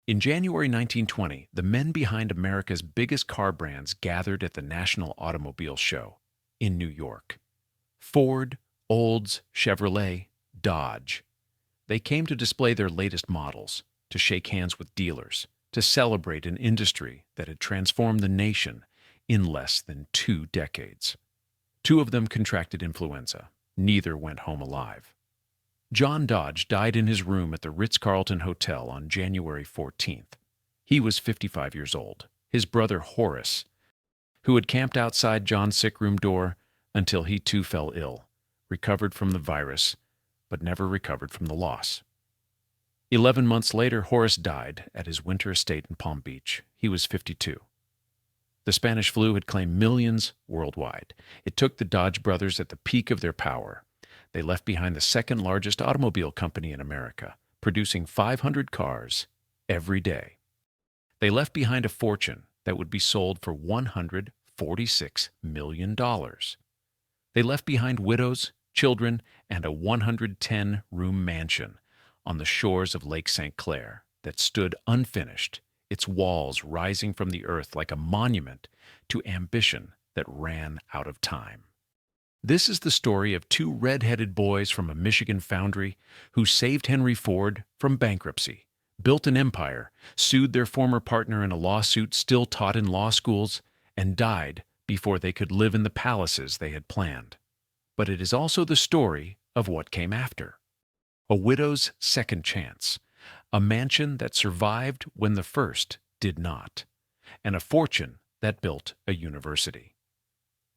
In January 1920, the men behind America's biggest car brands gathered at the National Automobile Show in New York. Ford, Olds, Chevrolet, Dodge. They came to display their latest models, to shake hands with dealers, to celebrate an industry that had transformed the nation in less than 2 decades. 2 of them contracted influenza. Neither went home alive. John Dodge died in his room at the Ritz-Carlton Hotel on January 14th. He was 55 years old. His brother Horace, who had camped outside John's sick room door until he too fell ill, recovered from the virus, but never recovered from the loss. 11 months later, Horace died at his winter estate in Palm Beach. He was 52. The Spanish flu had claimed millions worldwide. It took the Dodge brothers at the peak of their power. They left behind the second largest automobile company in America, producing 500 cars every day. They left behind a fortune that would be sold for $146 million. They left behind widows, children, and a 110-room mansion on the shores of Lake St. Clair that stood unfinished, its walls rising from the earth like a monument to ambition that ran out of time. This is the story of 2 red-headed boys from a Michigan foundry who saved Henry Ford from bankruptcy, built an empire, sued their former partner in a lawsuit still taught in law schools, and died before they could live in the palaces they had planned. But it is also the story of what came after. A widow's second chance, a mansion that survived when the first did not, and a fortune that built a university.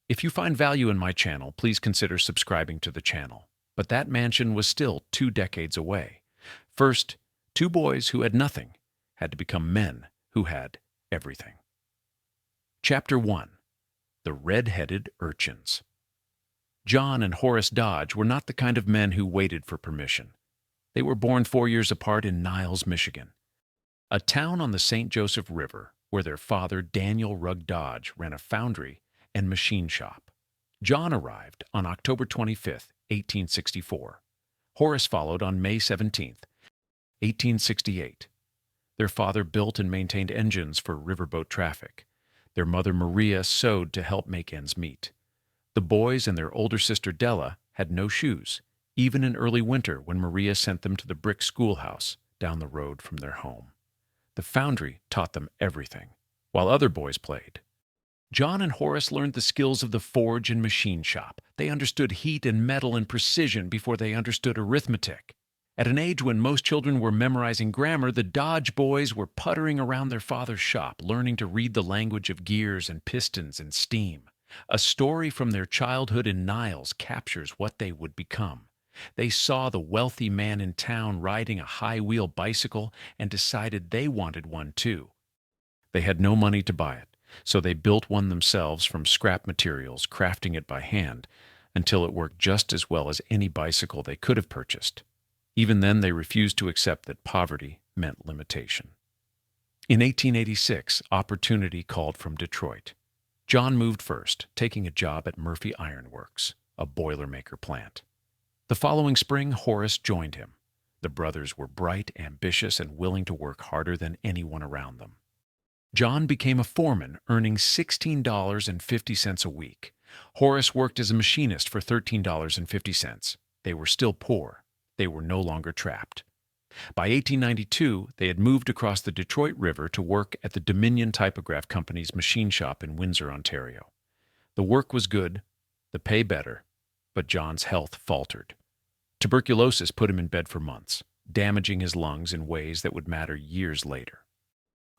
If you find value in my channel, please consider subscribing to the channel. But that mansion was still 2 decades away. First, 2 boys who had nothing had to become men who had everything. Chapter 1. The Red-Headed Urchins. John and Horace Dodge were not the kind of men who waited for permission. They were born 4 years apart in Niles, Michigan, a town on the St. Joseph River where their father, Daniel Rugg Dodge, ran a foundry and machine shop. John arrived on October 25, 1864. Horace followed on May 17, 1868. Their father built and maintained engines for riverboat traffic. Their mother, Maria, sewed to help make ends meet. The boys and their older sister, Della, had no shoes, even in early winter when Maria sent them to the brick schoolhouse down the road from their home. The foundry taught them everything, while other boys played. John and Horace learned the skills of the forge and machine shop. They understood heat and metal and precision before they understood arithmetic. At an age when most children were memorizing grammar, the Dodge boys were puttering around their father's shop, learning to read the language of gears and pistons and steam. A story from their childhood in Niles captures what they would become. They saw the wealthy man in town riding a high-wheel bicycle and decided they wanted one too. They had no money to buy it, so they built one themselves from scrap materials, crafting it by hand, until it worked just as well as any bicycle they could have purchased. Even then, they refused to accept that poverty meant limitation. In 1886, opportunity called from Detroit. John moved first, taking a job at Murphy Iron Works, a boilermaker plant. The following spring, Horace joined him. The brothers were bright, ambitious, and willing to work harder than anyone around them. John became a foreman, earning $16.50 a week. Horace worked as a machinist for $13.50. They were still poor. They were no longer trapped. By 1892, they had moved across the Detroit River to work at the Dominion Typograph Company's machine shop in Windsor, Ontario. The work was good, the pay better, but John's health faltered. Tuberculosis put him in bed for months, damaging his lungs in ways that would matter years later.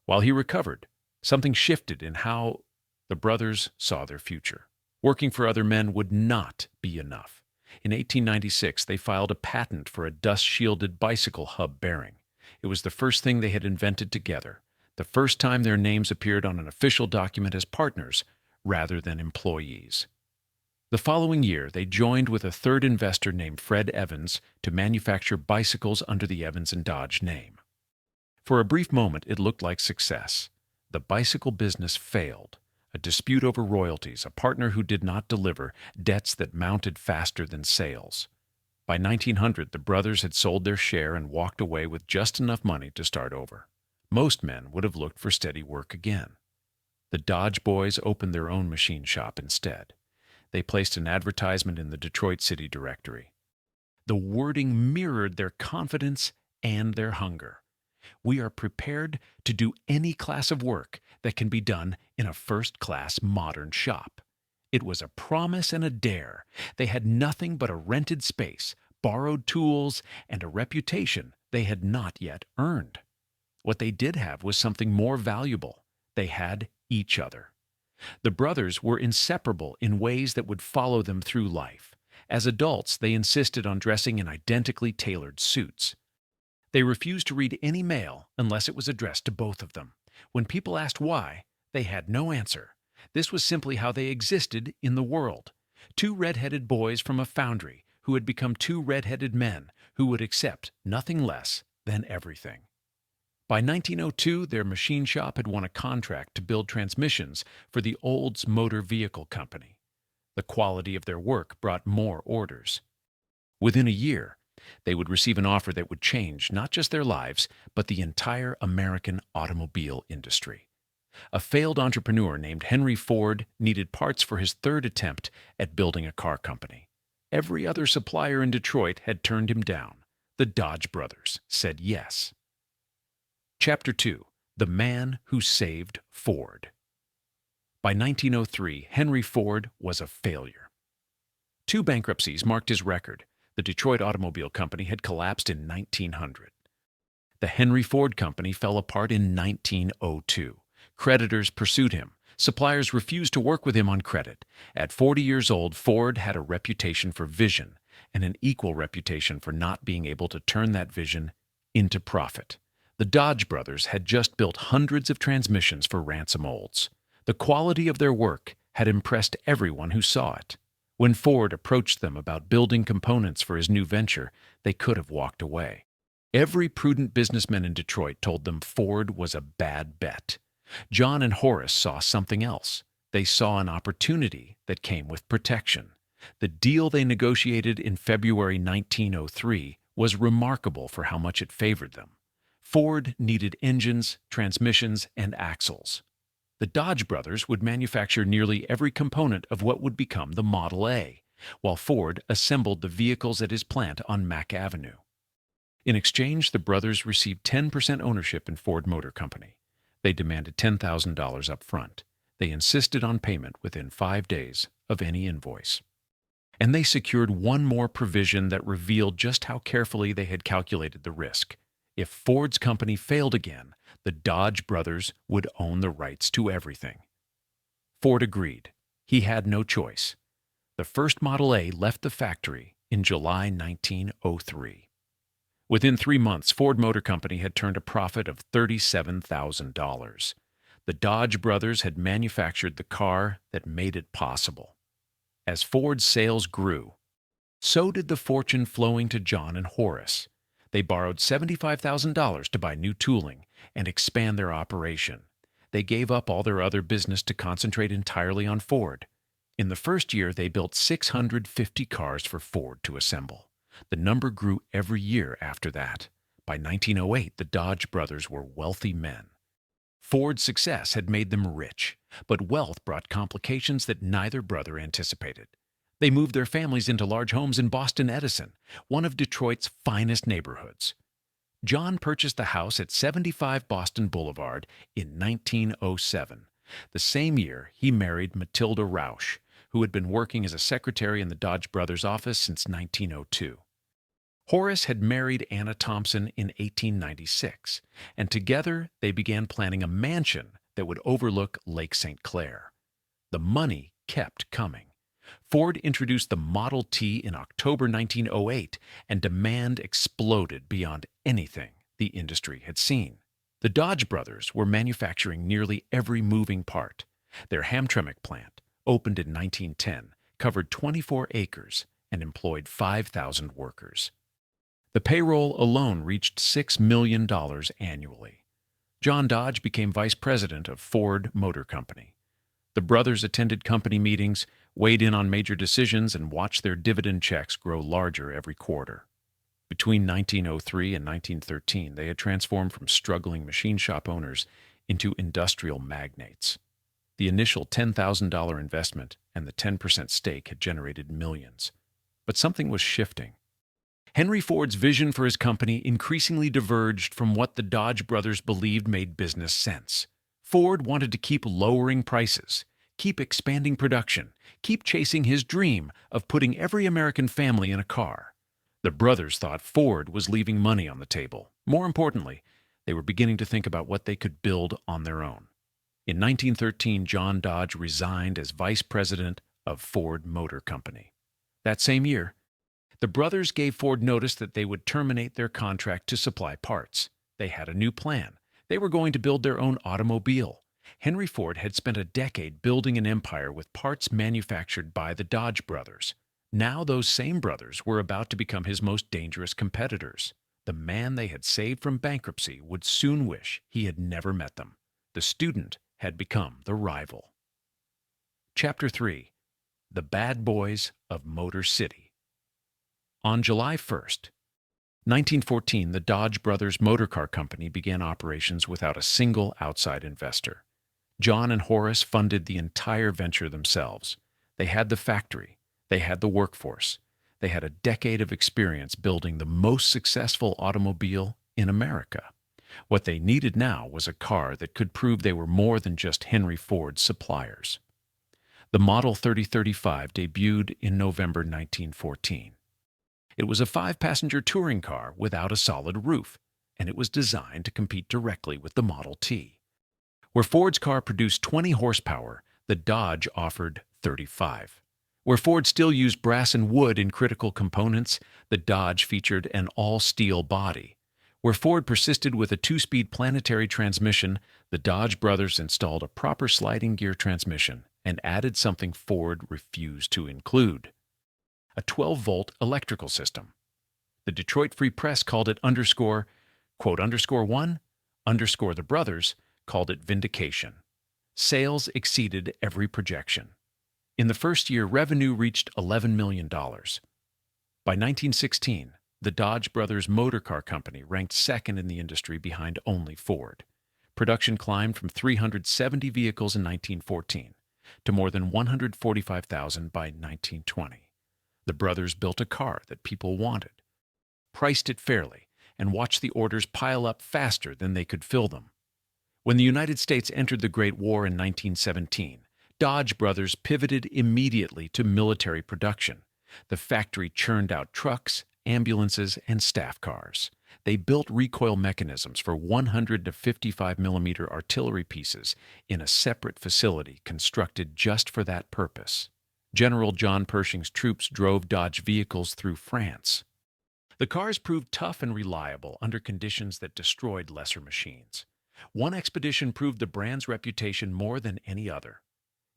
While he recovered, something shifted in how the brothers saw their future. Working for other men would not be enough. In 1896, they filed a patent for a dust-shielded bicycle hub bearing. It was the first thing they had invented together, the first time their names appeared on an official document as partners rather than employees. The following year, they joined with a third investor named Fred Evans to manufacture bicycles under the Evans and Dodge name. For a brief moment, it looked like success. The bicycle business failed. A dispute over royalties, a partner who did not deliver, debts that mounted faster than sales. By 1900, the brothers had sold their share and walked away with just enough money to start over. Most men would have looked for steady work again. The Dodge boys opened their own machine shop instead. They placed an advertisement in the Detroit City Directory. The wording mirrored their confidence and their hunger. We are prepared to do any class of work that can be done in a first-class modern shop. It was a promise and a dare. They had nothing but a rented space, borrowed tools, and a reputation they had not yet earned. What they did have was something more valuable. They had each other. The brothers were inseparable in ways that would follow them through life. As adults, they insisted on dressing in identically tailored suits. They refused to read any mail unless it was addressed to both of them. When people asked why, they had no answer. This was simply how they existed in the world. Two red-headed boys from a foundry who had become two red-headed men who would accept nothing less than everything. By 1902, their machine shop had won a contract to build transmissions for the Olds Motor Vehicle Company. The quality of their work brought more orders. Within a year, they would receive an offer that would change not just their lives, but the entire American automobile industry. A failed entrepreneur named Henry Ford needed parts for his third attempt at building a car company. Every other supplier in Detroit had turned him down. The Dodge brothers said yes. Chapter 2. The Man Who Saved Ford. By 1903, Henry Ford was a failure. Two bankruptcies marked his record. The Detroit Automobile Company had collapsed in 1900. The Henry Ford Company fell apart in 1902. Creditors pursued him. Suppliers refused to work with him on credit. At 40 years old, Ford had a reputation for vision and an equal reputation for not being able to turn that vision into profit. The Dodge brothers had just built hundreds of transmissions for Ransom Olds. The quality of their work had impressed everyone who saw it. When Ford approached them about building components for his new venture, they could have walked away. Every prudent businessman in Detroit told them Ford was a bad bet. John and Horace saw something else. They saw an opportunity that came with protection. The deal they negotiated in February 1903 was remarkable for how much it favored them. Ford needed engines, transmissions, and axles. The Dodge brothers would manufacture nearly every component of what would become the Model A, while Ford assembled the vehicles at his plant on Mack Avenue. In exchange, the brothers received 10% ownership in Ford Motor Company. They demanded $10,000 up front. They insisted on payment within 5 days of any invoice. And they secured one more provision that revealed just how carefully they had calculated the risk. If Ford's company failed again, the Dodge brothers would own the rights to everything. Ford agreed. He had no choice. The first Model A left the factory in July 1903. Within 3 months, Ford Motor Company had turned a profit of $37,000. The Dodge brothers had manufactured the car that made it possible. As Ford's sales grew, so did the fortune flowing to John and Horace. They borrowed $75,000 to buy new tooling and expand their operation. They gave up all their other business to concentrate entirely on Ford. In the first year, they built 650 cars for Ford to assemble. The number grew every year after that. By 1908, the Dodge brothers were wealthy men. Ford's success had made them rich, but wealth brought complications that neither brother anticipated. They moved their families into large homes in Boston Edison, one of Detroit's finest neighborhoods. John purchased the house at 75 Boston Boulevard in 1907. The same year, he married Matilda Rausch, who had been working as a secretary in the Dodge brothers' office since 1902. Horace had married Anna Thompson in 1896, and together they began planning a mansion that would overlook Lake St. Clair. The money kept coming. Ford introduced the Model T in October 1908, and demand exploded beyond anything the industry had seen. The Dodge brothers were manufacturing nearly every moving part. Their Hamtramck plant, opened in 1910, covered 24 acres and employed 5,000 workers. The payroll alone reached $6 million annually. John Dodge became vice president of Ford Motor Company. The brothers attended company meetings, weighed in on major decisions, and watched their dividend checks grow larger every quarter. Between 1903 and 1913, they had transformed from struggling machine shop owners into industrial magnates. The initial $10,000 investment and the 10% stake had generated millions. But something was shifting. Henry Ford's vision for his company increasingly diverged from what the Dodge brothers believed made business sense. Ford wanted to keep lowering prices, keep expanding production, keep chasing his dream of putting every American family in a car. The brothers thought Ford was leaving money on the table. More importantly, they were beginning to think about what they could build on their own. In 1913, John Dodge resigned as vice president of Ford Motor Company. That same year, the brothers gave Ford notice that they would terminate their contract to supply parts. They had a new plan. They were going to build their own automobile. Henry Ford had spent a decade building an empire with parts manufactured by the Dodge brothers. Now those same brothers were about to become his most dangerous competitors. The man they had saved from bankruptcy would soon wish he had never met them. The student had become the rival. Chapter 3. The Bad Boys of Motor City. On July 1st, 1914, the Dodge Brothers Motor Car Company began operations without a single outside investor. John and Horace funded the entire venture themselves. They had the factory. They had the workforce. They had a decade of experience building the most successful automobile in America. What they needed now was a car that could prove they were more than just Henry Ford's suppliers. The Model 3035 debuted in November 1914. It was a 5-passenger touring car without a solid roof, and it was designed to compete directly with the Model T. Where Ford's car produced 20 horsepower, the Dodge offered 35. Where Ford still used brass and wood in critical components, the Dodge featured an all-steel body. Where Ford persisted with a 2-speed planetary transmission, the Dodge brothers installed a proper sliding gear transmission and added something Ford refused to include: a 12-volt electrical system. The Detroit Free Press called it underscore, quote, underscore one, underscore the brothers called it vindication. Sales exceeded every projection. In the first year, revenue reached $11 million. By 1916, the Dodge Brothers Motor Car Company ranked second in the industry behind only Ford. Production climbed from 370 vehicles in 1914 to more than 145,000 by 1920. The brothers built a car that people wanted, priced it fairly, and watched the orders pile up faster than they could fill them. When the United States entered the Great War in 1917, Dodge Brothers pivoted immediately to military production. The factory churned out trucks, ambulances, and staff cars. They built recoil mechanisms for 155mm artillery pieces in a separate facility constructed just for that purpose. General John Pershing's troops drove Dodge vehicles through France. The cars proved tough and reliable under conditions that destroyed lesser machines. One expedition proved the brand's reputation more than any other.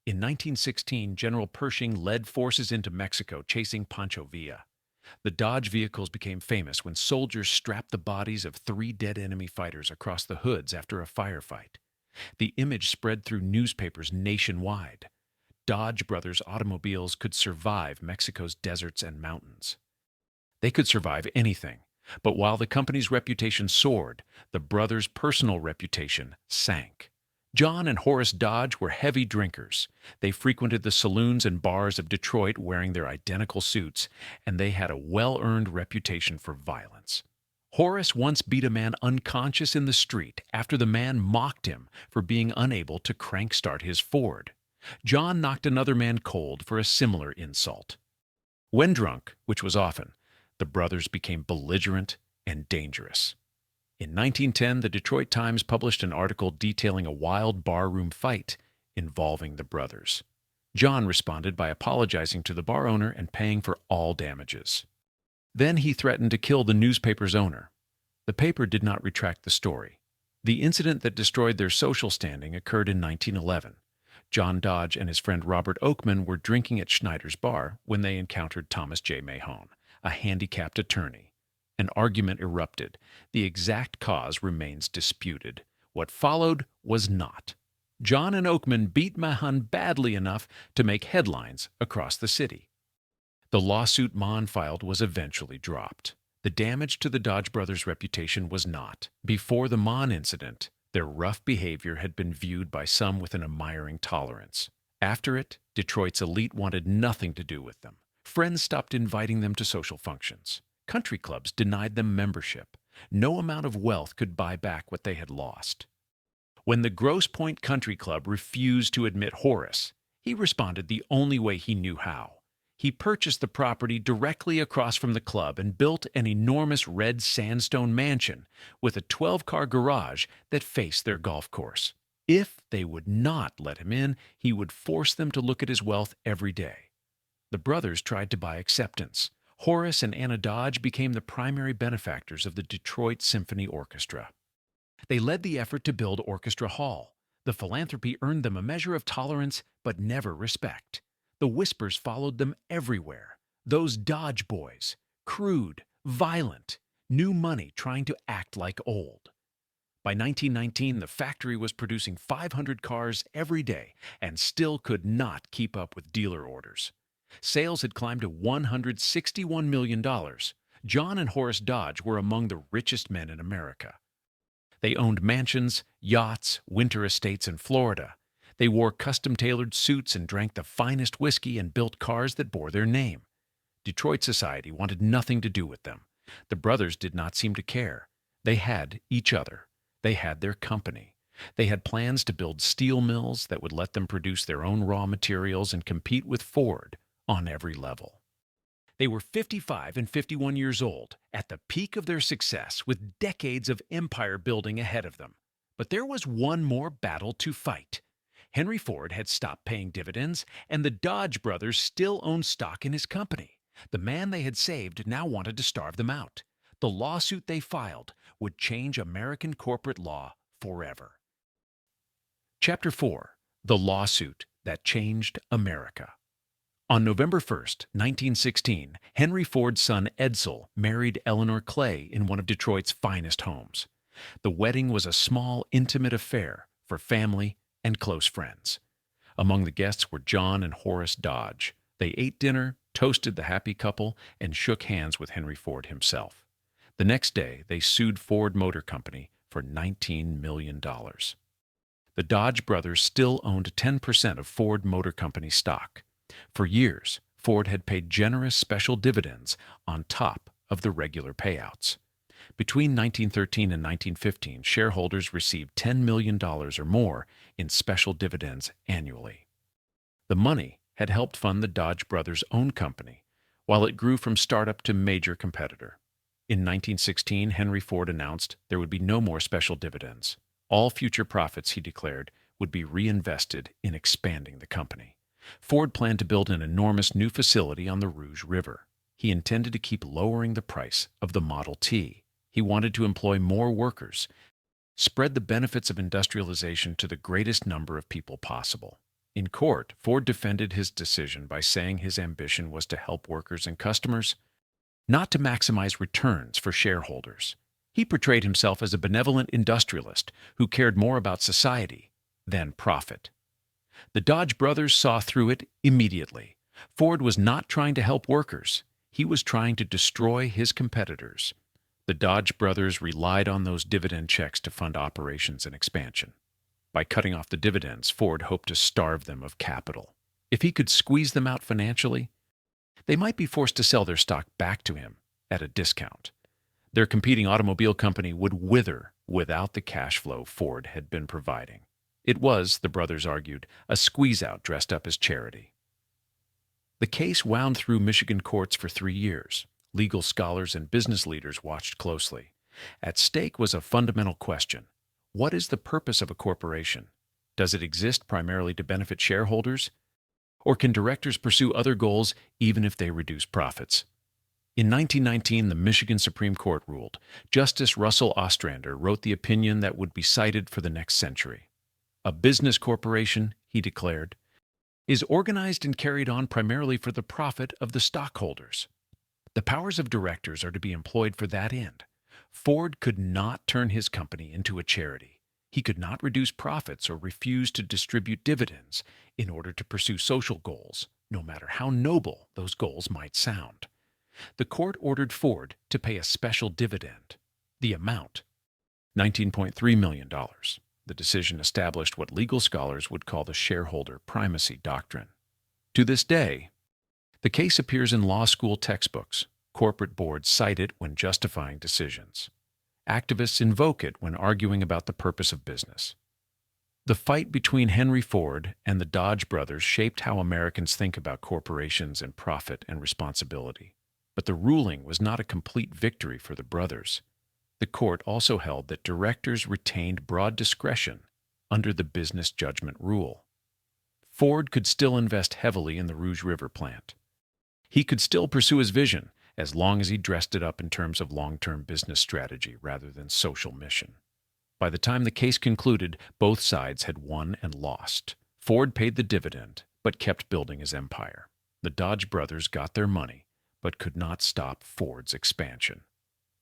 In 1916, General Pershing led forces into Mexico chasing Pancho Villa. The Dodge vehicles became famous when soldiers strapped the bodies of 3 dead enemy fighters across the hoods after a firefight. The image spread through newspapers nationwide. Dodge Brothers automobiles could survive Mexico's deserts and mountains. They could survive anything, but while the company's reputation soared, the brothers' personal reputation sank. John and Horace Dodge were heavy drinkers. They frequented the saloons and bars of Detroit wearing their identical suits, and they had a well-earned reputation for violence. Horace once beat a man unconscious in the street after the man mocked him for being unable to crank-start his Ford. John knocked another man cold for a similar insult. When drunk, which was often, the brothers became belligerent and dangerous. In 1910, the Detroit Times published an article detailing a wild barroom fight involving the brothers. John responded by apologizing to the bar owner and paying for all damages. Then he threatened to kill the newspaper's owner. The paper did not retract the story. The incident that destroyed their social standing occurred in 1911. John Dodge and his friend Robert Oakman were drinking at Schneider's bar when they encountered Thomas J. Mahone, a handicapped attorney. An argument erupted. The exact cause remains disputed. What followed was not. John and Oakman beat Mahon badly enough to make headlines across the city. The lawsuit Mahon filed was eventually dropped. The damage to the Dodge brothers' reputation was not. Before the Mon incident, their rough behavior had been viewed by some with an admiring tolerance. After it, Detroit's elite wanted nothing to do with them. Friends stopped inviting them to social functions. Country clubs denied them membership. No amount of wealth could buy back what they had lost. When the Grosse Pointe Country Club refused to admit Horace, he responded the only way he knew how. He purchased the property directly across from the club and built an enormous red sandstone mansion with a 12-car garage that faced their golf course. If they would not let him in, he would force them to look at his wealth every day. The brothers tried to buy acceptance. Horace and Anna Dodge became the primary benefactors of the Detroit Symphony Orchestra. They led the effort to build Orchestra Hall. The philanthropy earned them a measure of tolerance, but never respect. The whispers followed them everywhere. Those Dodge boys, crude, violent, new money trying to act like old. By 1919, the factory was producing 500 cars every day and still could not keep up with dealer orders. Sales had climbed to $161 million. John and Horace Dodge were among the richest men in America. They owned mansions, yachts, winter estates in Florida. They wore custom-tailored suits and drank the finest whiskey and built cars that bore their name. Detroit society wanted nothing to do with them. The brothers did not seem to care. They had each other. They had their company. They had plans to build steel mills that would let them produce their own raw materials and compete with Ford on every level. They were 55 and 51 years old, at the peak of their success, with decades of empire building ahead of them. But there was one more battle to fight. Henry Ford had stopped paying dividends, and the Dodge brothers still owned stock in his company. The man they had saved now wanted to starve them out. The lawsuit they filed would change American corporate law forever. Chapter 4. The Lawsuit That Changed America. On November 1st, 1916, Henry Ford's son Edsel married Eleanor Clay in one of Detroit's finest homes. The wedding was a small, intimate affair for family and close friends. Among the guests were John and Horace Dodge. They ate dinner, toasted the happy couple, and shook hands with Henry Ford himself. The next day, they sued Ford Motor Company for $19 million. The Dodge brothers still owned 10% of Ford Motor Company stock. For years, Ford had paid generous special dividends on top of the regular payouts. Between 1913 and 1915, shareholders received $10 million or more in special dividends annually. The money had helped fund the Dodge brothers' own company, while it grew from startup to major competitor. In 1916, Henry Ford announced there would be no more special dividends. All future profits, he declared, would be reinvested in expanding the company. Ford planned to build an enormous new facility on the Rouge River. He intended to keep lowering the price of the Model T. He wanted to employ more workers, spread the benefits of industrialization to the greatest number of people possible. In court, Ford defended his decision by saying his ambition was to help workers and customers, not to maximize returns for shareholders. He portrayed himself as a benevolent industrialist who cared more about society than profit. The Dodge brothers saw through it immediately. Ford was not trying to help workers. He was trying to destroy his competitors. The Dodge brothers relied on those dividend checks to fund operations and expansion. By cutting off the dividends, Ford hoped to starve them of capital. If he could squeeze them out financially, they might be forced to sell their stock back to him at a discount. Their competing automobile company would wither without the cash flow Ford had been providing. It was, the brothers argued, a squeeze-out dressed up as charity. The case wound through Michigan courts for 3 years. Legal scholars and business leaders watched closely. At stake was a fundamental question. What is the purpose of a corporation? Does it exist primarily to benefit shareholders? Or can directors pursue other goals even if they reduce profits? In 1919, the Michigan Supreme Court ruled. Justice Russell Ostrander wrote the opinion that would be cited for the next century. A business corporation, he declared, is organized and carried on primarily for the profit of the stockholders. The powers of directors are to be employed for that end. Ford could not turn his company into a charity. He could not reduce profits or refuse to distribute dividends in order to pursue social goals, no matter how noble those goals might sound. The court ordered Ford to pay a special dividend. The amount, $19.3 million. The decision established what legal scholars would call the shareholder primacy doctrine. To this day, the case appears in law school textbooks. Corporate boards cite it when justifying decisions. Activists invoke it when arguing about the purpose of business. The fight between Henry Ford and the Dodge brothers shaped how Americans think about corporations and profit and responsibility. But the ruling was not a complete victory for the brothers. The court also held that directors retained broad discretion under the business judgment rule. Ford could still invest heavily in the Rouge River plant. He could still pursue his vision as long as he dressed it up in terms of long-term business strategy rather than social mission. By the time the case concluded, both sides had won and lost. Ford paid the dividend, but kept building his empire. The Dodge brothers got their money, but could not stop Ford's expansion.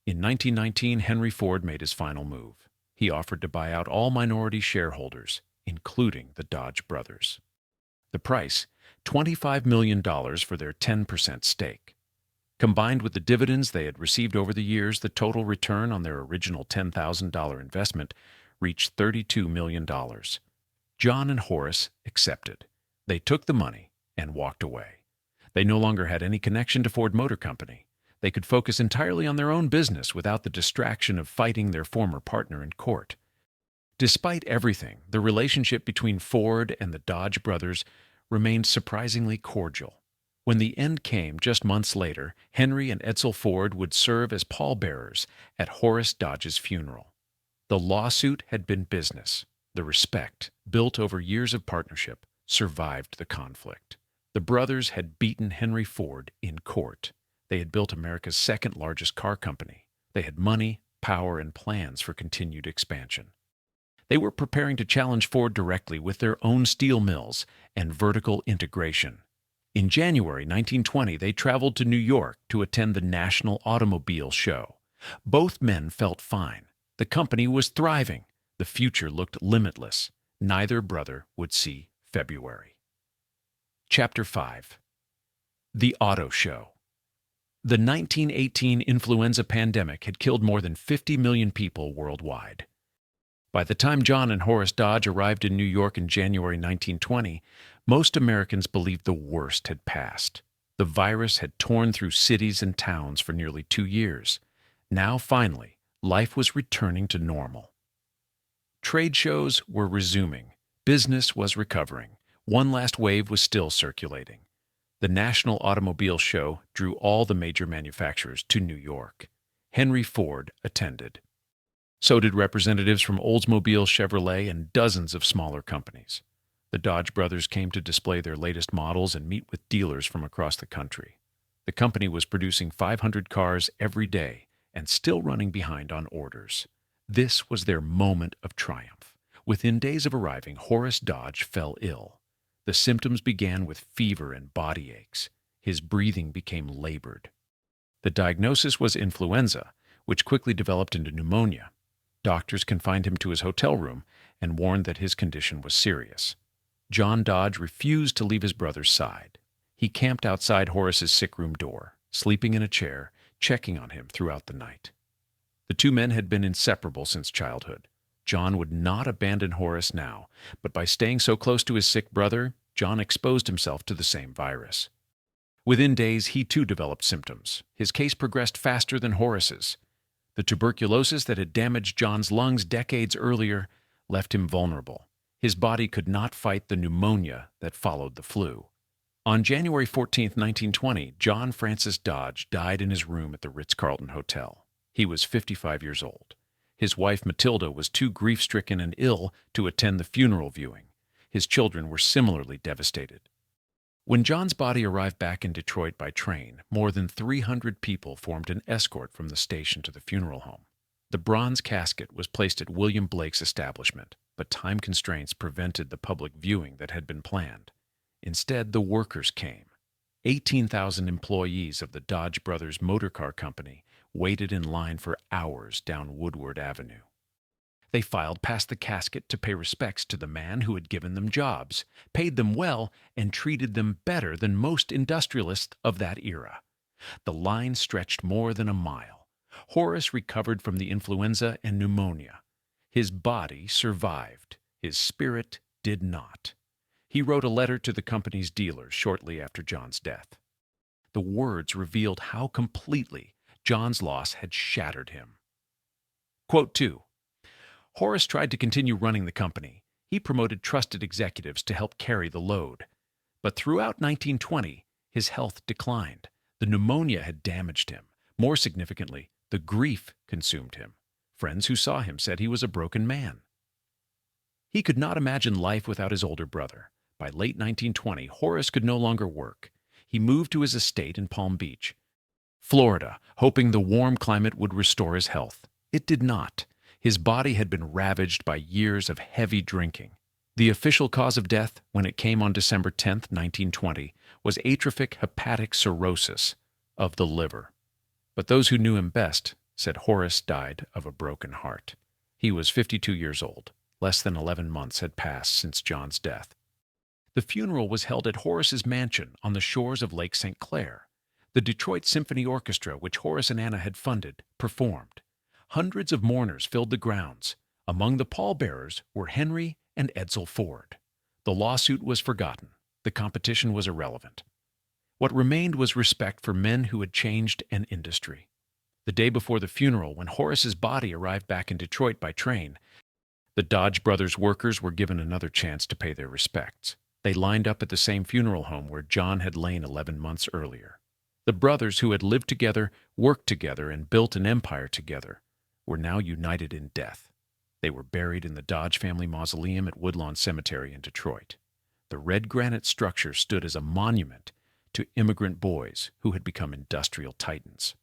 In 1919, Henry Ford made his final move. He offered to buy out all minority shareholders, including the Dodge brothers. The price, $25 million for their 10% stake. Combined with the dividends they had received over the years, the total return on their original $10,000 investment reached $32 million. John and Horace accepted. They took the money and walked away. They no longer had any connection to Ford Motor Company. They could focus entirely on their own business without the distraction of fighting their former partner in court. Despite everything, the relationship between Ford and the Dodge brothers remained surprisingly cordial. When the end came just months later, Henry and Edsel Ford would serve as pallbearers at Horace Dodge's funeral. The lawsuit had been business. The respect, built over years of partnership, survived the conflict. The brothers had beaten Henry Ford in court. They had built America's second-largest car company. They had money, power, and plans for continued expansion. They were preparing to challenge Ford directly with their own steel mills and vertical integration. In January 1920, they traveled to New York to attend the National Automobile Show. Both men felt fine. The company was thriving. The future looked limitless. Neither brother would see February. Chapter 5. The Auto Show. The 1918 influenza pandemic had killed more than 50 million people worldwide. By the time John and Horace Dodge arrived in New York in January 1920, most Americans believed the worst had passed. The virus had torn through cities and towns for nearly 2 years. Now, finally, life was returning to normal. Trade shows were resuming. Business was recovering. One last wave was still circulating. The National Automobile Show drew all the major manufacturers to New York. Henry Ford attended. So did representatives from Oldsmobile, Chevrolet, and dozens of smaller companies. The Dodge brothers came to display their latest models and meet with dealers from across the country. The company was producing 500 cars every day and still running behind on orders. This was their moment of triumph. Within days of arriving, Horace Dodge fell ill. The symptoms began with fever and body aches. His breathing became labored. The diagnosis was influenza, which quickly developed into pneumonia. Doctors confined him to his hotel room and warned that his condition was serious. John Dodge refused to leave his brother's side. He camped outside Horace's sick room door, sleeping in a chair, checking on him throughout the night. The two men had been inseparable since childhood. John would not abandon Horace now, but by staying so close to his sick brother, John exposed himself to the same virus. Within days, he too developed symptoms. His case progressed faster than Horace's. The tuberculosis that had damaged John's lungs decades earlier left him vulnerable. His body could not fight the pneumonia that followed the flu. On January 14, 1920, John Francis Dodge died in his room at the Ritz-Carlton Hotel. He was 55 years old. His wife, Matilda, was too grief-stricken and ill to attend the funeral viewing. His children were similarly devastated. When John's body arrived back in Detroit by train, more than 300 people formed an escort from the station to the funeral home. The bronze casket was placed at William Blake's establishment, but time constraints prevented the public viewing that had been planned. Instead, the workers came. 18,000 employees of the Dodge Brothers Motor Car Company waited in line for hours down Woodward Avenue. They filed past the casket to pay respects to the man who had given them jobs, paid them well, and treated them better than most industrialists of that era. The line stretched more than a mile. Horace recovered from the influenza and pneumonia. His body survived. His spirit did not. He wrote a letter to the company's dealers shortly after John's death. The words revealed how completely John's loss had shattered him. Quote 2. Horace tried to continue running the company. He promoted trusted executives to help carry the load. But throughout 1920, his health declined. The pneumonia had damaged him. More significantly, the grief consumed him. Friends who saw him said he was a broken man. He could not imagine life without his older brother. By late 1920, Horace could no longer work. He moved to his estate in Palm Beach, Florida, hoping the warm climate would restore his health. It did not. His body had been ravaged by years of heavy drinking. The official cause of death, when it came on December 10, 1920, was atrophic hepatic cirrhosis of the liver. But those who knew him best said Horace died of a broken heart. He was 52 years old. Less than 11 months had passed since John's death. The funeral was held at Horace's mansion on the shores of Lake St. Clair. The Detroit Symphony Orchestra, which Horace and Anna had funded, performed. Hundreds of mourners filled the grounds. Among the pallbearers were Henry and Edsel Ford. The lawsuit was forgotten. The competition was irrelevant. What remained was respect for men who had changed an industry. The day before the funeral, when Horace's body arrived back in Detroit by train, the Dodge Brothers workers were given another chance to pay their respects. They lined up at the same funeral home where John had lain 11 months earlier. The brothers who had lived together, worked together, and built an empire together were now united in death. They were buried in the Dodge family mausoleum at Woodlawn Cemetery in Detroit. The red granite structure stood as a monument to immigrant boys who had become industrial titans.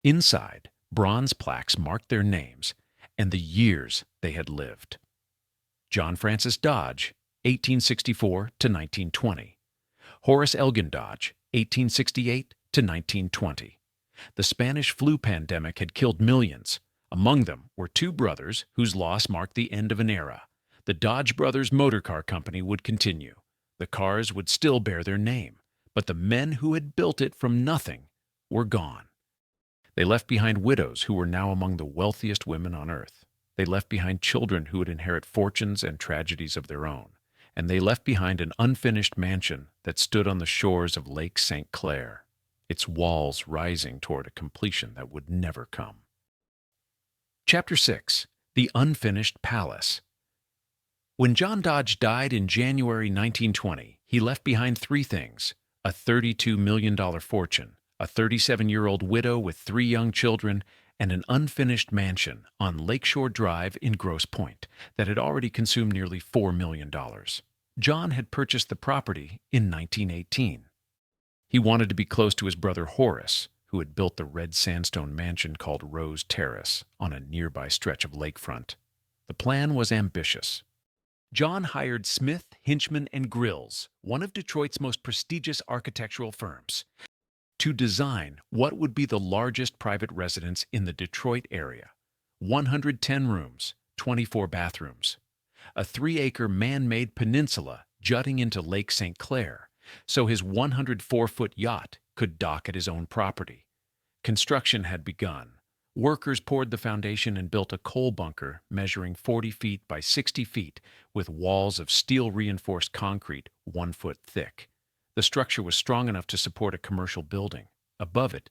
Inside, bronze plaques marked their names and the years they had lived. John Francis Dodge, 1864 to 1920. Horace Elgin Dodge, 1868 to 1920. The Spanish flu pandemic had killed millions. Among them were two brothers whose loss marked the end of an era. The Dodge Brothers Motor Car Company would continue. The cars would still bear their name, but the men who had built it from nothing were gone. They left behind widows who were now among the wealthiest women on earth. They left behind children who would inherit fortunes and tragedies of their own. And they left behind an unfinished mansion that stood on the shores of Lake St. Clair, its walls rising toward a completion that would never come. Chapter 6. The Unfinished Palace. When John Dodge died in January 1920, he left behind three things: a $32 million fortune, a 37-year-old widow with 3 young children, and an unfinished mansion on Lakeshore Drive in Grosse Pointe that had already consumed nearly $4 million. John had purchased the property in 1918. He wanted to be close to his brother Horace, who had built the red sandstone mansion called Rose Terrace on a nearby stretch of lakefront. The plan was ambitious. John hired Smith, Hinchman, and Grills, one of Detroit's most prestigious architectural firms, to design what would be the largest private residence in the Detroit area. 110 rooms, 24 bathrooms. A 3-acre man-made peninsula jutting into Lake St. Clair, so his 104-foot yacht could dock at his own property. Construction had begun. Workers poured the foundation and built a coal bunker measuring 40 feet by 60 feet with walls of steel-reinforced concrete 1 foot thick. The structure was strong enough to support a commercial building. Above it,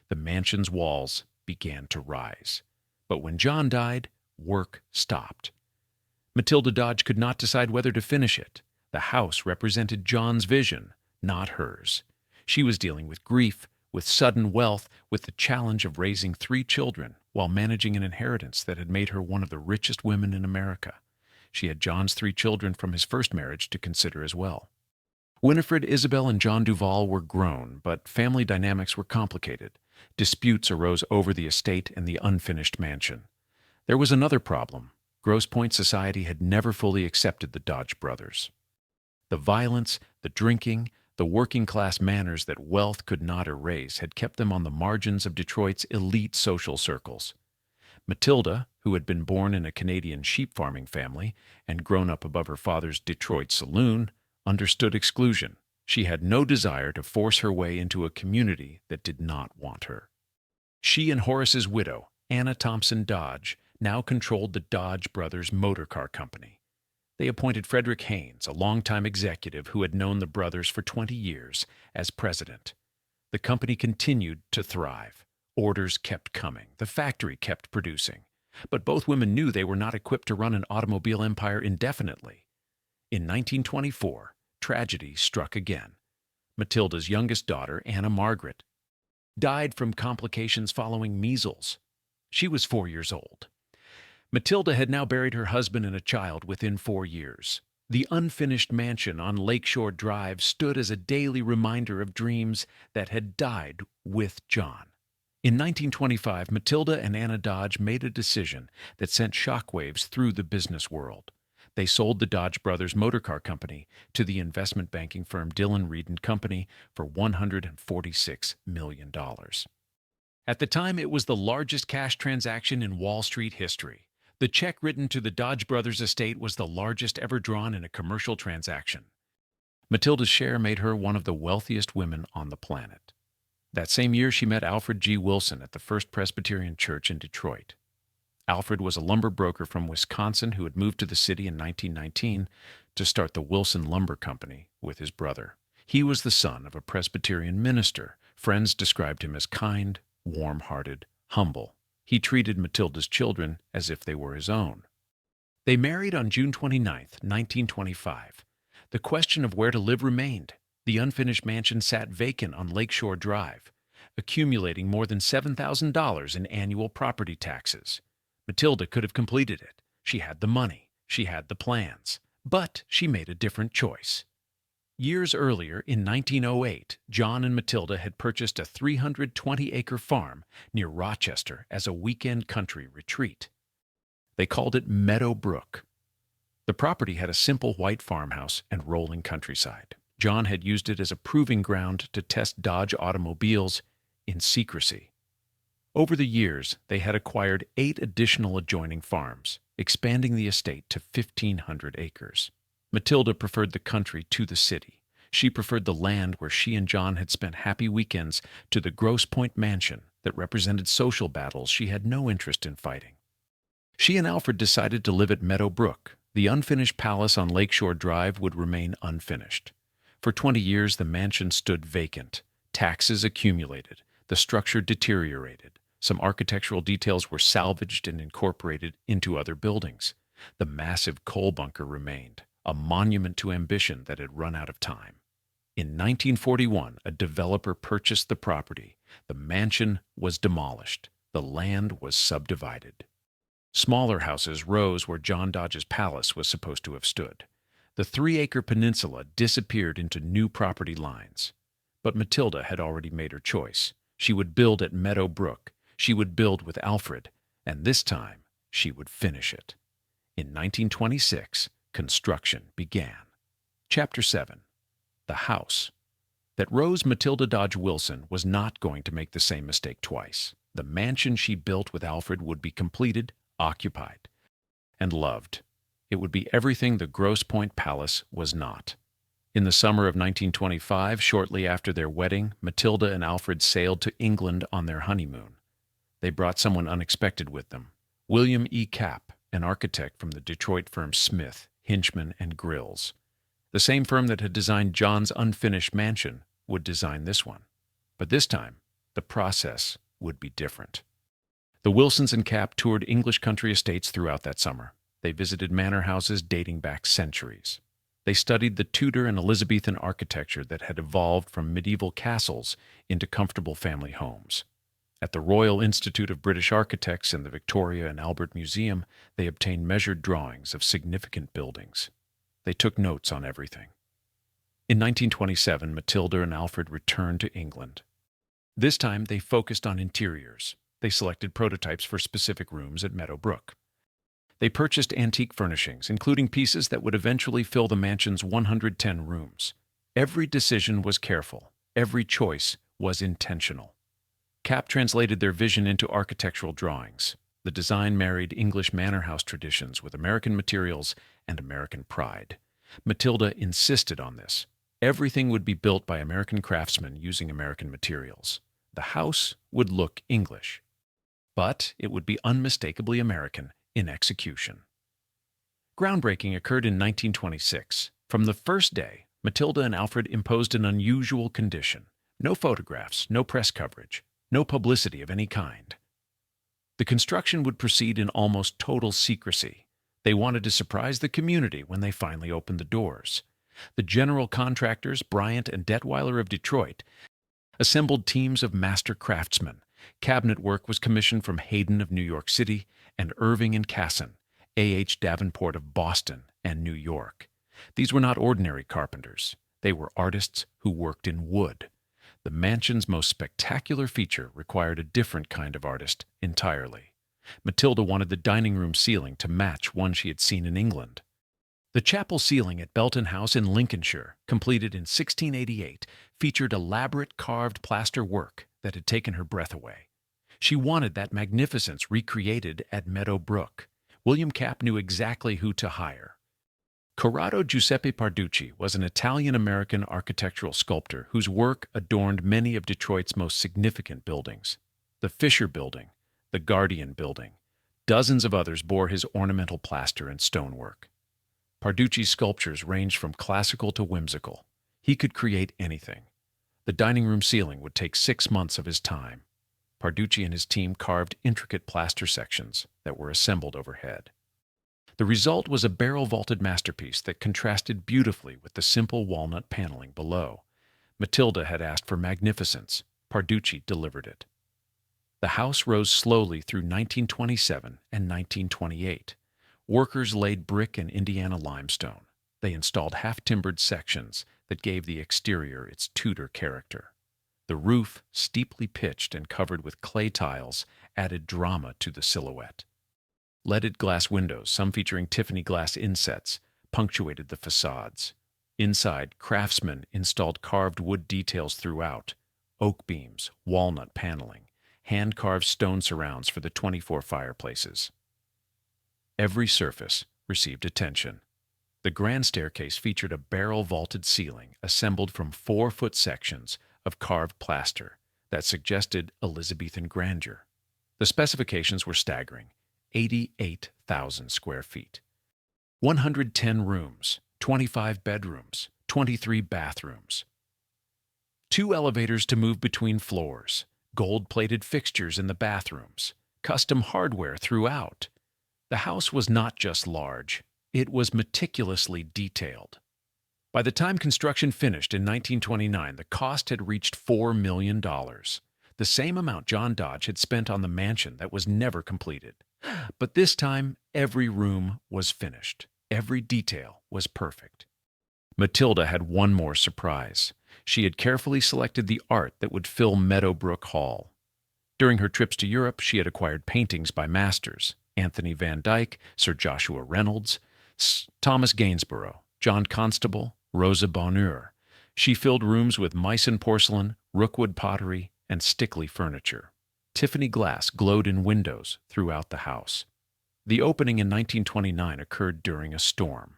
the mansion's walls began to rise. But when John died, work stopped. Matilda Dodge could not decide whether to finish it. The house represented John's vision, not hers. She was dealing with grief, with sudden wealth, with the challenge of raising 3 children while managing an inheritance that had made her one of the richest women in America. She had John's 3 children from his first marriage to consider as well. Winifred, Isabel, and John Duval were grown, but family dynamics were complicated. Disputes arose over the estate and the unfinished mansion. There was another problem. Grosse Pointe society had never fully accepted the Dodge brothers. The violence, the drinking, the working-class manners that wealth could not erase had kept them on the margins of Detroit's elite social circles. Matilda, who had been born in a Canadian sheep farming family and grown up above her father's Detroit saloon, understood exclusion. She had no desire to force her way into a community that did not want her. She and Horace's widow, Anna Thompson Dodge, now controlled the Dodge Brothers Motor Car Company. They appointed Frederick Haynes, a longtime executive who had known the brothers for 20 years, as president. The company continued to thrive. Orders kept coming. The factory kept producing. But both women knew they were not equipped to run an automobile empire indefinitely. In 1924, tragedy struck again. Matilda's youngest daughter, Anna Margaret, died from complications following measles. She was 4 years old. Matilda had now buried her husband and a child within 4 years. The unfinished mansion on Lakeshore Drive stood as a daily reminder of dreams that had died with John. In 1925, Matilda and Anna Dodge made a decision that sent shockwaves through the business world. They sold the Dodge Brothers Motor Car Company to the investment banking firm Dillon Read and Company for $146 million. At the time, it was the largest cash transaction in Wall Street history. The check written to the Dodge Brothers estate was the largest ever drawn in a commercial transaction. Matilda's share made her one of the wealthiest women on the planet. That same year, she met Alfred G. Wilson at the First Presbyterian Church in Detroit. Alfred was a lumber broker from Wisconsin who had moved to the city in 1919 to start the Wilson Lumber Company with his brother. He was the son of a Presbyterian minister. Friends described him as kind, warm-hearted, humble. He treated Matilda's children as if they were his own. They married on June 29, 1925. The question of where to live remained. The unfinished mansion sat vacant on Lakeshore Drive, accumulating more than $7,000 in annual property taxes. Matilda could have completed it. She had the money. She had the plans. But she made a different choice. Years earlier, in 1908, John and Matilda had purchased a 320-acre farm near Rochester as a weekend country retreat. They called it Meadow Brook. The property had a simple white farmhouse and rolling countryside. John had used it as a proving ground to test Dodge automobiles in secrecy. Over the years, they had acquired 8 additional adjoining farms, expanding the estate to 1,500 acres. Matilda preferred the country to the city. She preferred the land where she and John had spent happy weekends to the Grosse Pointe mansion that represented social battles she had no interest in fighting. She and Alfred decided to live at Meadow Brook. The unfinished palace on Lakeshore Drive would remain unfinished. For 20 years, the mansion stood vacant. Taxes accumulated. The structure deteriorated. Some architectural details were salvaged and incorporated into other buildings. The massive coal bunker remained, a monument to ambition that had run out of time. In 1941, a developer purchased the property. The mansion was demolished. The land was subdivided. Smaller houses rose where John Dodge's palace was supposed to have stood. The 3-acre peninsula disappeared into new property lines. But Matilda had already made her choice. She would build at Meadow Brook. She would build with Alfred, and this time she would finish it. In 1926, construction began. Chapter 7. The House. That Rose Matilda Dodge Wilson was not going to make the same mistake twice. The mansion she built with Alfred would be completed, occupied, and loved. It would be everything the Grosse Pointe Palace was not. In the summer of 1925, shortly after their wedding, Matilda and Alfred sailed to England on their honeymoon. They brought someone unexpected with them, William E. Capp, an architect from the Detroit firm Smith, Hinchman, and Grills. The same firm that had designed John's unfinished mansion would design this one. But this time, the process would be different. The Wilsons and Capp toured English country estates throughout that summer. They visited manor houses dating back centuries. They studied the Tudor and Elizabethan architecture that had evolved from medieval castles into comfortable family homes. At the Royal Institute of British Architects and the Victoria and Albert Museum, they obtained measured drawings of significant buildings. They took notes on everything. In 1927, Matilda and Alfred returned to England. This time, they focused on interiors. They selected prototypes for specific rooms at Meadow Brook. They purchased antique furnishings, including pieces that would eventually fill the mansion's 110 rooms. Every decision was careful. Every choice was intentional. Capp translated their vision into architectural drawings. The design married English manor house traditions with American materials and American pride. Matilda insisted on this. Everything would be built by American craftsmen using American materials. The house would look English, but it would be unmistakably American in execution. Groundbreaking occurred in 1926. From the first day, Matilda and Alfred imposed an unusual condition: no photographs, no press coverage, no publicity of any kind. The construction would proceed in almost total secrecy. They wanted to surprise the community when they finally opened the doors. The general contractors, Bryant and Detweiler of Detroit, assembled teams of master craftsmen. Cabinet work was commissioned from Hayden of New York City and Irving and Casson, A.H. Davenport of Boston and New York. These were not ordinary carpenters. They were artists who worked in wood. The mansion's most spectacular feature required a different kind of artist entirely. Matilda wanted the dining room ceiling to match one she had seen in England. The chapel ceiling at Belton House in Lincolnshire, completed in 1688, featured elaborate carved plaster work that had taken her breath away. She wanted that magnificence recreated at Meadow Brook. William Capp knew exactly who to hire. Corrado Giuseppe Parducci was an Italian-American architectural sculptor whose work adorned many of Detroit's most significant buildings. The Fisher Building, the Guardian Building, dozens of others bore his ornamental plaster and stonework. Parducci's sculptures ranged from classical to whimsical. He could create anything. The dining room ceiling would take 6 months of his time. Parducci and his team carved intricate plaster sections that were assembled overhead. The result was a barrel-vaulted masterpiece that contrasted beautifully with the simple walnut paneling below. Matilda had asked for magnificence. Parducci delivered it. The house rose slowly through 1927 and 1928. Workers laid brick and Indiana limestone. They installed half-timbered sections that gave the exterior its Tudor character. The roof, steeply pitched and covered with clay tiles, added drama to the silhouette. Leaded glass windows, some featuring Tiffany glass insets, punctuated the facades. Inside, craftsmen installed carved wood details throughout: oak beams, walnut paneling, hand-carved stone surrounds for the 24 fireplaces. Every surface received attention. The grand staircase featured a barrel-vaulted ceiling assembled from 4-foot sections of carved plaster that suggested Elizabethan grandeur. The specifications were staggering: 88,000 square feet, 110 rooms, 25 bedrooms, 23 bathrooms, 2 elevators to move between floors, gold-plated fixtures in the bathrooms, custom hardware throughout. The house was not just large, it was meticulously detailed. By the time construction finished in 1929, the cost had reached $4 million, the same amount John Dodge had spent on the mansion that was never completed. But this time, every room was finished. Every detail was perfect. Matilda had one more surprise. She had carefully selected the art that would fill Meadowbrook Hall. During her trips to Europe, she had acquired paintings by masters: Anthony Van Dyck, Sir Joshua Reynolds, Thomas Gainsborough, John Constable, Rosa Bonheur. She filled rooms with Meissen porcelain, Rookwood pottery, and Stickley furniture. Tiffany glass glowed in windows throughout the house. The opening in 1929 occurred during a storm.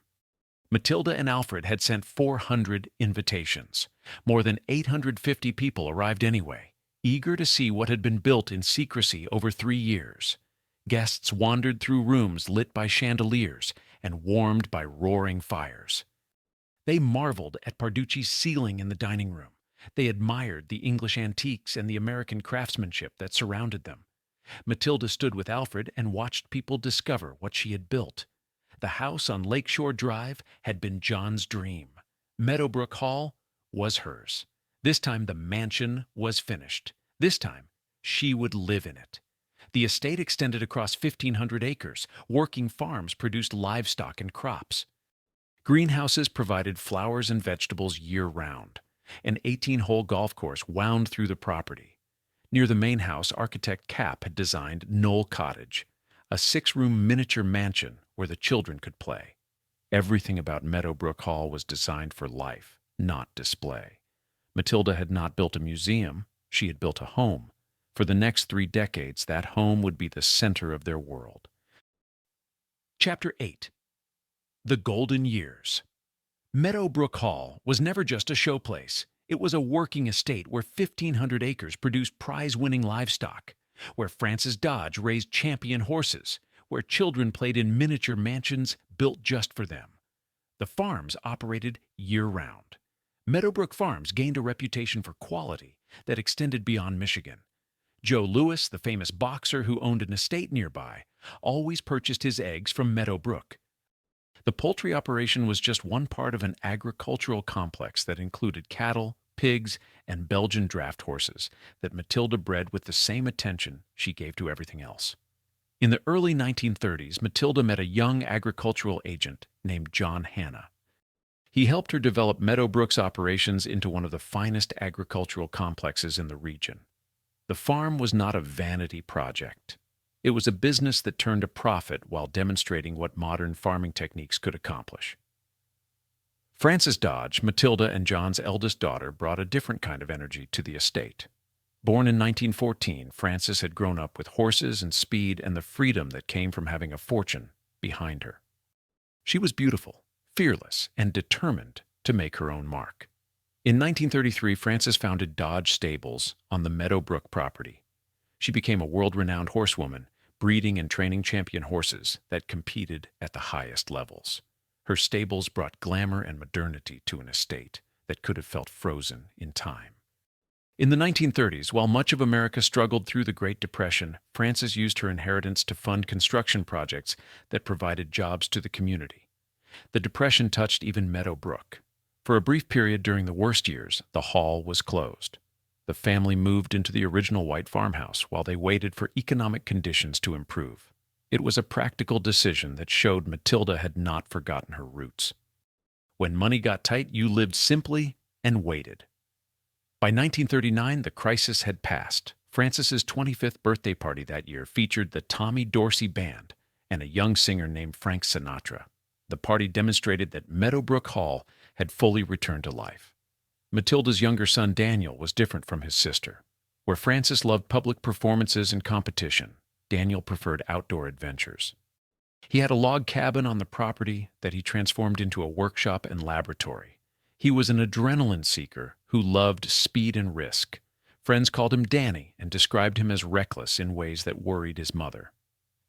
Matilda and Alfred had sent 400 invitations. More than 850 people arrived anyway, eager to see what had been built in secrecy over 3 years. Guests wandered through rooms lit by chandeliers and warmed by roaring fires. They marveled at Parducci's ceiling in the dining room. They admired the English antiques and the American craftsmanship that surrounded them. Matilda stood with Alfred and watched people discover what she had built. The house on Lakeshore Drive had been John's dream. Meadowbrook Hall was hers. This time the mansion was finished. This time she would live in it. The estate extended across 1,500 acres. Working farms produced livestock and crops. Greenhouses provided flowers and vegetables year-round. An 18-hole golf course wound through the property. Near the main house, architect Capp had designed Knoll Cottage, a 6-room miniature mansion where the children could play. Everything about Meadowbrook Hall was designed for life, not display. Matilda had not built a museum, she had built a home. For the next 3 decades, that home would be the center of their world. Chapter 8. The Golden Years. Meadowbrook Hall was never just a showplace. It was a working estate where 1,500 acres produced prize-winning livestock, where Francis Dodge raised champion horses, where children played in miniature mansions built just for them. The farms operated year-round. Meadowbrook Farms gained a reputation for quality that extended beyond Michigan. Joe Louis, the famous boxer who owned an estate nearby, always purchased his eggs from Meadowbrook. The poultry operation was just one part of an agricultural complex that included cattle, pigs, and Belgian draft horses that Matilda bred with the same attention she gave to everything else. In the early 1930s, Matilda met a young agricultural agent named John Hanna. He helped her develop Meadowbrook's operations into one of the finest agricultural complexes in the region. The farm was not a vanity project. It was a business that turned a profit while demonstrating what modern farming techniques could accomplish. Frances Dodge, Matilda and John's eldest daughter, brought a different kind of energy to the estate. Born in 1914, Frances had grown up with horses and speed and the freedom that came from having a fortune behind her. She was beautiful, fearless, and determined to make her own mark. In 1933, Frances founded Dodge Stables on the Meadowbrook property. She became a world-renowned horsewoman, breeding and training champion horses that competed at the highest levels. Her stables brought glamour and modernity to an estate that could have felt frozen in time. In the 1930s, while much of America struggled through the Great Depression, Frances used her inheritance to fund construction projects that provided jobs to the community. The Depression touched even Meadowbrook. For a brief period during the worst years, the hall was closed. The family moved into the original white farmhouse while they waited for economic conditions to improve. It was a practical decision that showed Matilda had not forgotten her roots. When money got tight, you lived simply and waited. By 1939, the crisis had passed. Frances's 25th birthday party that year featured the Tommy Dorsey Band and a young singer named Frank Sinatra. The party demonstrated that Meadowbrook Hall had fully returned to life. Matilda's younger son Daniel was different from his sister. Where Frances loved public performances and competition, Daniel preferred outdoor adventures. He had a log cabin on the property that he transformed into a workshop and laboratory. He was an adrenaline seeker who loved speed and risk. Friends called him Danny and described him as reckless in ways that worried his mother.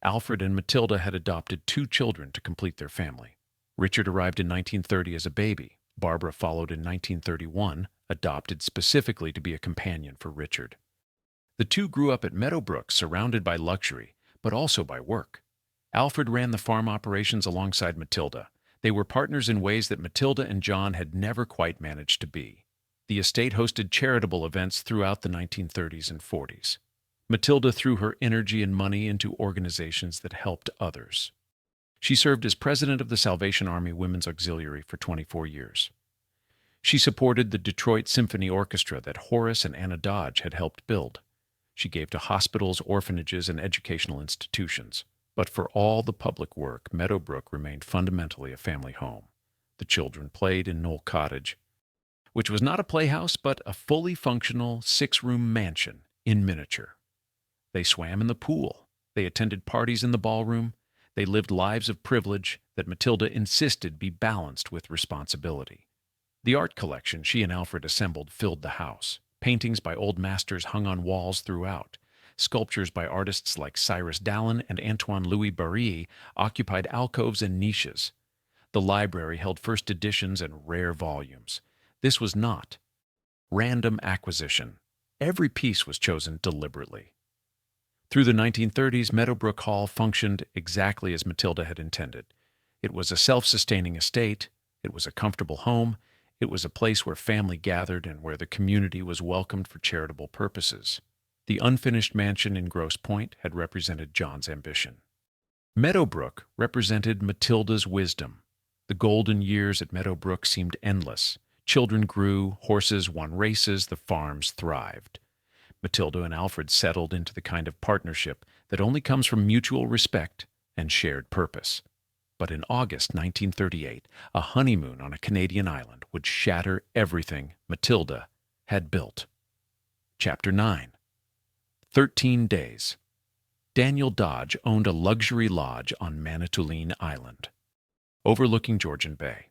Alfred and Matilda had adopted 2 children to complete their family. Richard arrived in 1930 as a baby. Barbara followed in 1931, adopted specifically to be a companion for Richard. The 2 grew up at Meadowbrook, surrounded by luxury, but also by work. Alfred ran the farm operations alongside Matilda. They were partners in ways that Matilda and John had never quite managed to be. The estate hosted charitable events throughout the 1930s and 40s. Matilda threw her energy and money into organizations that helped others. She served as president of the Salvation Army Women's Auxiliary for 24 years. She supported the Detroit Symphony Orchestra that Horace and Anna Dodge had helped build. She gave to hospitals, orphanages, and educational institutions. But for all the public work, Meadowbrook remained fundamentally a family home. The children played in Knoll Cottage, which was not a playhouse but a fully functional 6-room mansion in miniature. They swam in the pool. They attended parties in the ballroom. They lived lives of privilege that Matilda insisted be balanced with responsibility. The art collection she and Alfred assembled filled the house. Paintings by old masters hung on walls throughout. Sculptures by artists like Cyrus Dallin and Antoine Louis Barye occupied alcoves and niches. The library held first editions and rare volumes. This was not random acquisition. Every piece was chosen deliberately. Through the 1930s, Meadowbrook Hall functioned exactly as Matilda had intended. It was a self-sustaining estate, it was a comfortable home, it was a place where family gathered and where the community was welcomed for charitable purposes. The unfinished mansion in Grosse Pointe had represented John's ambition. Meadowbrook represented Matilda's wisdom. The golden years at Meadowbrook seemed endless. Children grew, horses won races, the farms thrived. Matilda and Alfred settled into the kind of partnership that only comes from mutual respect and shared purpose. But in August 1938, a honeymoon on a Canadian island would shatter everything Matilda had built. Chapter 9. 13 Days. Daniel Dodge owned a luxury lodge on Manitoulin Island, overlooking Georgian Bay.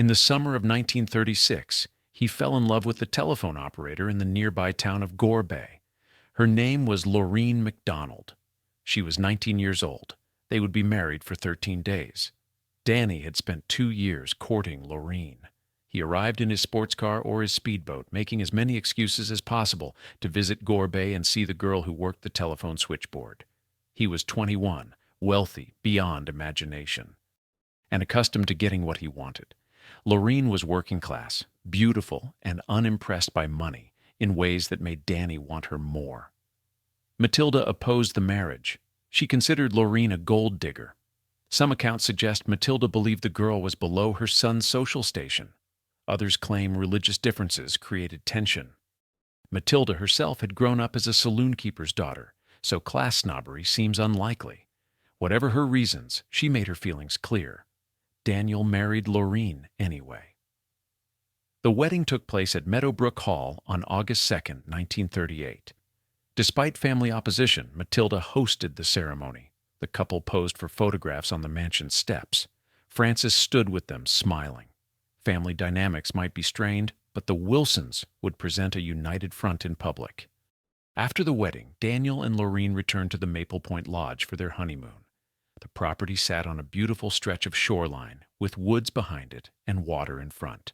In the summer of 1936, he fell in love with the telephone operator in the nearby town of Gore Bay. Her name was Laureen McDonald. She was 19 years old. They would be married for 13 days. Danny had spent 2 years courting Laureen. He arrived in his sports car or his speedboat, making as many excuses as possible to visit Gore Bay and see the girl who worked the telephone switchboard. He was 21, wealthy beyond imagination, and accustomed to getting what he wanted. Laureen was working class, beautiful, and unimpressed by money in ways that made Danny want her more. Matilda opposed the marriage. She considered Laureen a gold digger. Some accounts suggest Matilda believed the girl was below her son's social station. Others claim religious differences created tension. Matilda herself had grown up as a saloon-keeper's daughter, so class snobbery seems unlikely. Whatever her reasons, she made her feelings clear. Daniel married Laureen anyway. The wedding took place at Meadow Brook Hall on August 2, 1938. Despite family opposition, Matilda hosted the ceremony. The couple posed for photographs on the mansion's steps. Frances stood with them, smiling. Family dynamics might be strained, but the Wilsons would present a united front in public. After the wedding, Daniel and Laureen returned to the Maple Point Lodge for their honeymoon. The property sat on a beautiful stretch of shoreline, with woods behind it and water in front.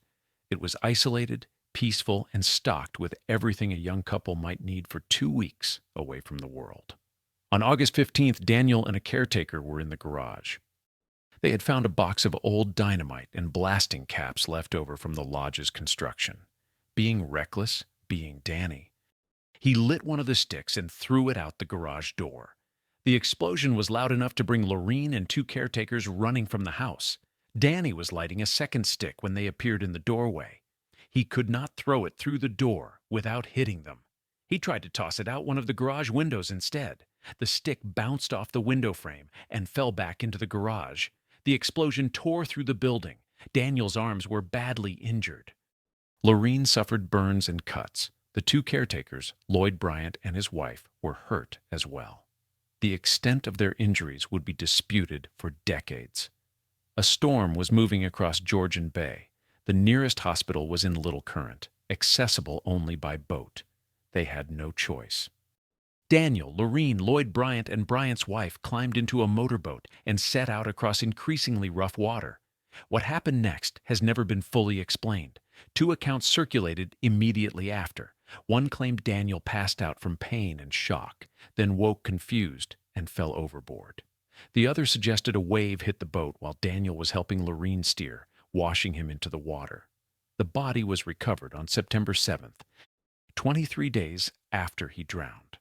It was isolated, peaceful, and stocked with everything a young couple might need for 2 weeks away from the world. On August 15th, Daniel and a caretaker were in the garage. They had found a box of old dynamite and blasting caps left over from the lodge's construction. Being reckless, being Danny, he lit one of the sticks and threw it out the garage door. The explosion was loud enough to bring Laureen and 2 caretakers running from the house. Danny was lighting a second stick when they appeared in the doorway. He could not throw it through the door without hitting them. He tried to toss it out one of the garage windows instead. The stick bounced off the window frame and fell back into the garage. The explosion tore through the building. Daniel's arms were badly injured. Laureen suffered burns and cuts. The 2 caretakers, Lloyd Bryant and his wife, were hurt as well. The extent of their injuries would be disputed for decades. A storm was moving across Georgian Bay. The nearest hospital was in Little Current, accessible only by boat. They had no choice. Daniel, Laureen, Lloyd Bryant, and Bryant's wife climbed into a motorboat and set out across increasingly rough water. What happened next has never been fully explained. 2 accounts circulated immediately after. One claimed Daniel passed out from pain and shock, then woke confused and fell overboard. The other suggested a wave hit the boat while Daniel was helping Laureen steer, washing him into the water. The body was recovered on September 7th, 23 days after he drowned.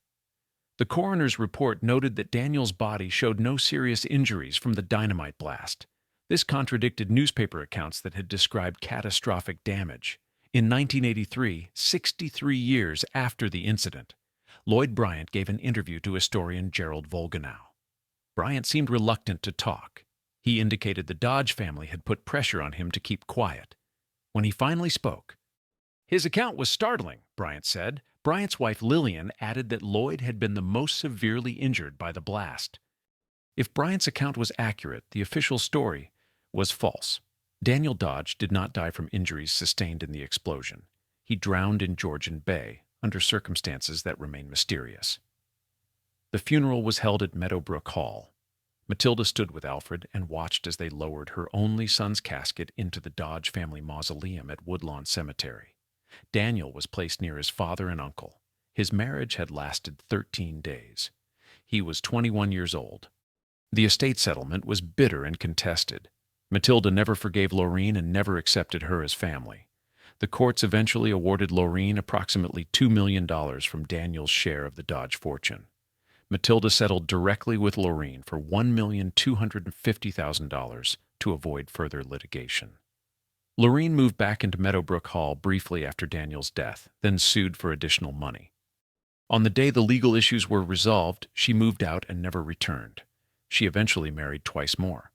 The coroner's report noted that Daniel's body showed no serious injuries from the dynamite blast. This contradicted newspaper accounts that had described catastrophic damage. In 1983, 63 years after the incident, Lloyd Bryant gave an interview to historian Gerald Volganow. Bryant seemed reluctant to talk. He indicated the Dodge family had put pressure on him to keep quiet. When he finally spoke, "His account was startling," Bryant said. Bryant's wife Lillian added that Lloyd had been the most severely injured by the blast. If Bryant's account was accurate, the official story was false. Daniel Dodge did not die from injuries sustained in the explosion. He drowned in Georgian Bay under circumstances that remain mysterious. The funeral was held at Meadow Brook Hall. Matilda stood with Alfred and watched as they lowered her only son's casket into the Dodge family mausoleum at Woodlawn Cemetery. Daniel was placed near his father and uncle. His marriage had lasted 13 days. He was 21 years old. The estate settlement was bitter and contested. Matilda never forgave Laureen and never accepted her as family. The courts eventually awarded Laureen approximately $2 million from Daniel's share of the Dodge fortune. Matilda settled directly with Laureen for $1,250,000 to avoid further litigation. Laureen moved back into Meadowbrook Hall briefly after Daniel's death, then sued for additional money. On the day the legal issues were resolved, she moved out and never returned. She eventually married twice more.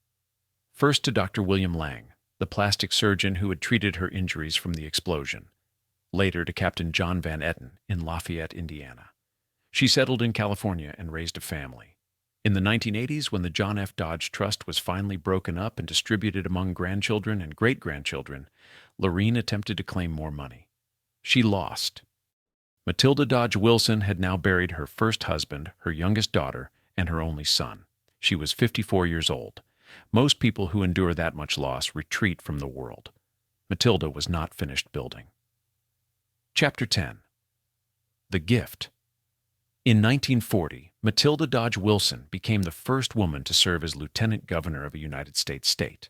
First to Dr. William Lang, the plastic surgeon who had treated her injuries from the explosion. Later to Captain John Van Etten in Lafayette, Indiana. She settled in California and raised a family. In the 1980s, when the John F. Dodge Trust was finally broken up and distributed among grandchildren and great-grandchildren, Lorene attempted to claim more money. She lost. Matilda Dodge Wilson had now buried her first husband, her youngest daughter, and her only son. She was 54 years old. Most people who endure that much loss retreat from the world. Matilda was not finished building. Chapter 10. The Gift. In 1940, Matilda Dodge Wilson became the first woman to serve as lieutenant governor of a United States state.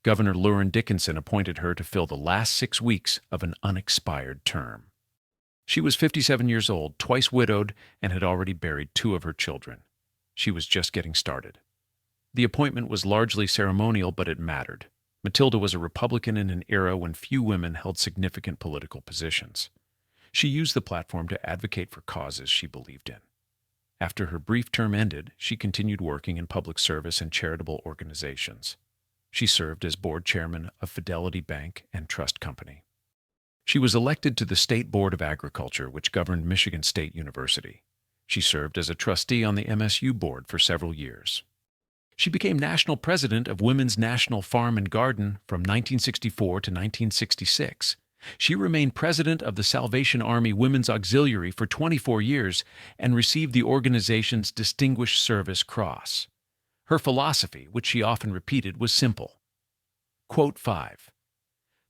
Governor Loren Dickinson appointed her to fill the last 6 weeks of an unexpired term. She was 57 years old, twice widowed, and had already buried 2 of her children. She was just getting started. The appointment was largely ceremonial, but it mattered. Matilda was a Republican in an era when few women held significant political positions. She used the platform to advocate for causes she believed in. After her brief term ended, she continued working in public service and charitable organizations. She served as board chairman of Fidelity Bank and Trust Company. She was elected to the State Board of Agriculture, which governed Michigan State University. She served as a trustee on the MSU board for several years. She became national president of Women's National Farm and Garden from 1964 to 1966. She remained president of the Salvation Army Women's Auxiliary for 24 years and received the organization's Distinguished Service Cross. Her philosophy, which she often repeated, was simple. Quote 5.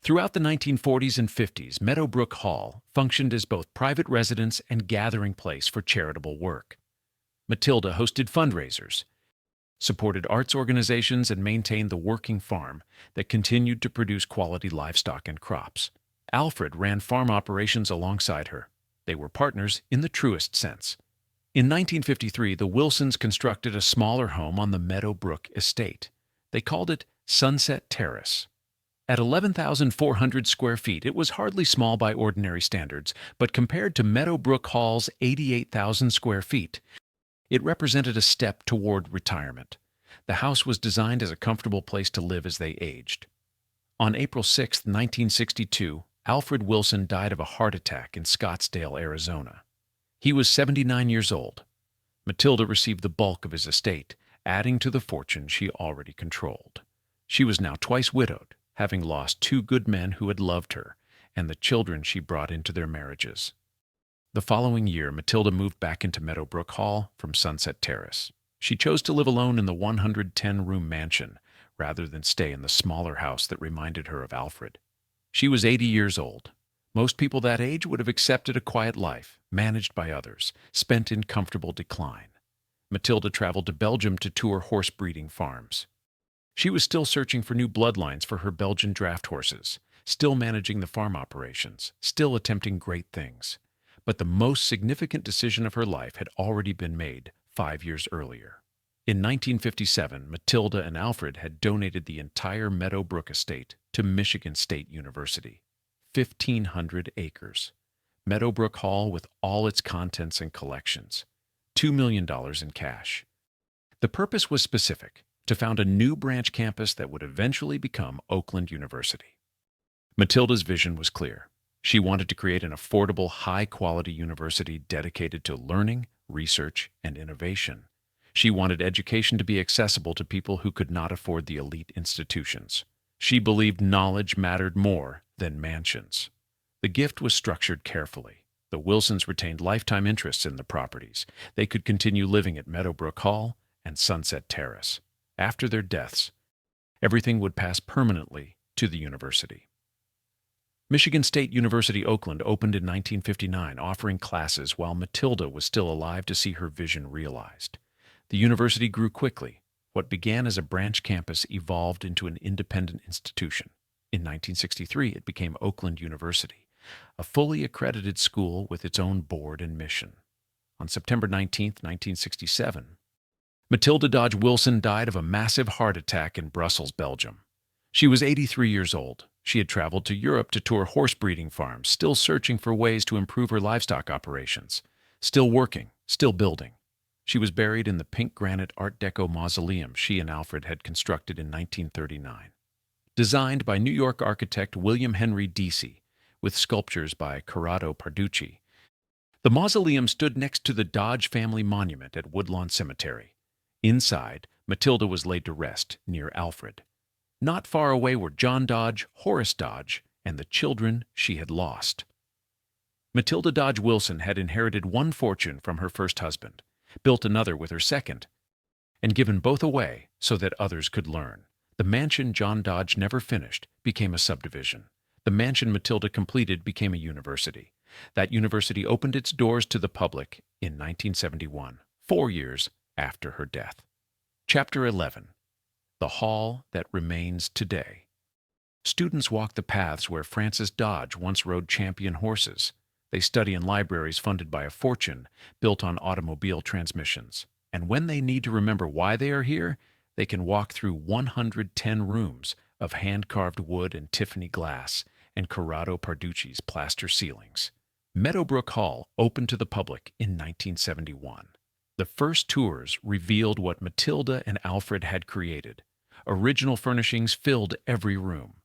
Throughout the 1940s and 50s, Meadowbrook Hall functioned as both private residence and gathering place for charitable work. Matilda hosted fundraisers, supported arts organizations, and maintained the working farm that continued to produce quality livestock and crops. Alfred ran farm operations alongside her. They were partners in the truest sense. In 1953, the Wilsons constructed a smaller home on the Meadowbrook estate. They called it Sunset Terrace. At 11,400 square feet, it was hardly small by ordinary standards, but compared to Meadowbrook Hall's 88,000 square feet, it represented a step toward retirement. The house was designed as a comfortable place to live as they aged. On April 6, 1962, Alfred Wilson died of a heart attack in Scottsdale, Arizona. He was 79 years old. Matilda received the bulk of his estate, adding to the fortune she already controlled. She was now twice widowed, having lost 2 good men who had loved her, and the children she brought into their marriages. The following year, Matilda moved back into Meadowbrook Hall from Sunset Terrace. She chose to live alone in the 110-room mansion, rather than stay in the smaller house that reminded her of Alfred. She was 80 years old. Most people that age would have accepted a quiet life, managed by others, spent in comfortable decline. Matilda traveled to Belgium to tour horse breeding farms. She was still searching for new bloodlines for her Belgian draft horses, still managing the farm operations, still attempting great things. But the most significant decision of her life had already been made 5 years earlier. In 1957, Matilda and Alfred had donated the entire Meadowbrook estate to Michigan State University. 1,500 acres. Meadowbrook Hall with all its contents and collections. $2 million in cash. The purpose was specific, to found a new branch campus that would eventually become Oakland University. Matilda's vision was clear. She wanted to create an affordable, high-quality university dedicated to learning, research, and innovation. She wanted education to be accessible to people who could not afford the elite institutions. She believed knowledge mattered more than mansions. The gift was structured carefully. The Wilsons retained lifetime interests in the properties. They could continue living at Meadowbrook Hall and Sunset Terrace. After their deaths, everything would pass permanently to the university. Michigan State University Oakland opened in 1959, offering classes while Matilda was still alive to see her vision realized. The university grew quickly. What began as a branch campus evolved into an independent institution. In 1963, it became Oakland University, a fully accredited school with its own board and mission. On September 19, 1967, Matilda Dodge Wilson died of a massive heart attack in Brussels, Belgium. She was 83 years old. She had traveled to Europe to tour horse breeding farms, still searching for ways to improve her livestock operations, still working, still building. She was buried in the pink granite Art Deco mausoleum she and Alfred had constructed in 1939. Designed by New York architect William Henry Deasy, with sculptures by Corrado Parducci, the mausoleum stood next to the Dodge family monument at Woodlawn Cemetery. Inside, Matilda was laid to rest near Alfred. Not far away were John Dodge, Horace Dodge, and the children she had lost. Matilda Dodge Wilson had inherited one fortune from her first husband, built another with her second, and given both away so that others could learn. The mansion John Dodge never finished became a subdivision. The mansion Matilda completed became a university. That university opened its doors to the public in 1971, 4 years after her death. Chapter 11. The Hall That Remains Today. Students walk the paths where Francis Dodge once rode champion horses. They study in libraries funded by a fortune built on automobile transmissions. And when they need to remember why they are here, they can walk through 110 rooms of hand-carved wood and Tiffany glass and Corrado Parducci's plaster ceilings. Meadowbrook Hall opened to the public in 1971. The first tours revealed what Matilda and Alfred had created. Original furnishings filled every room.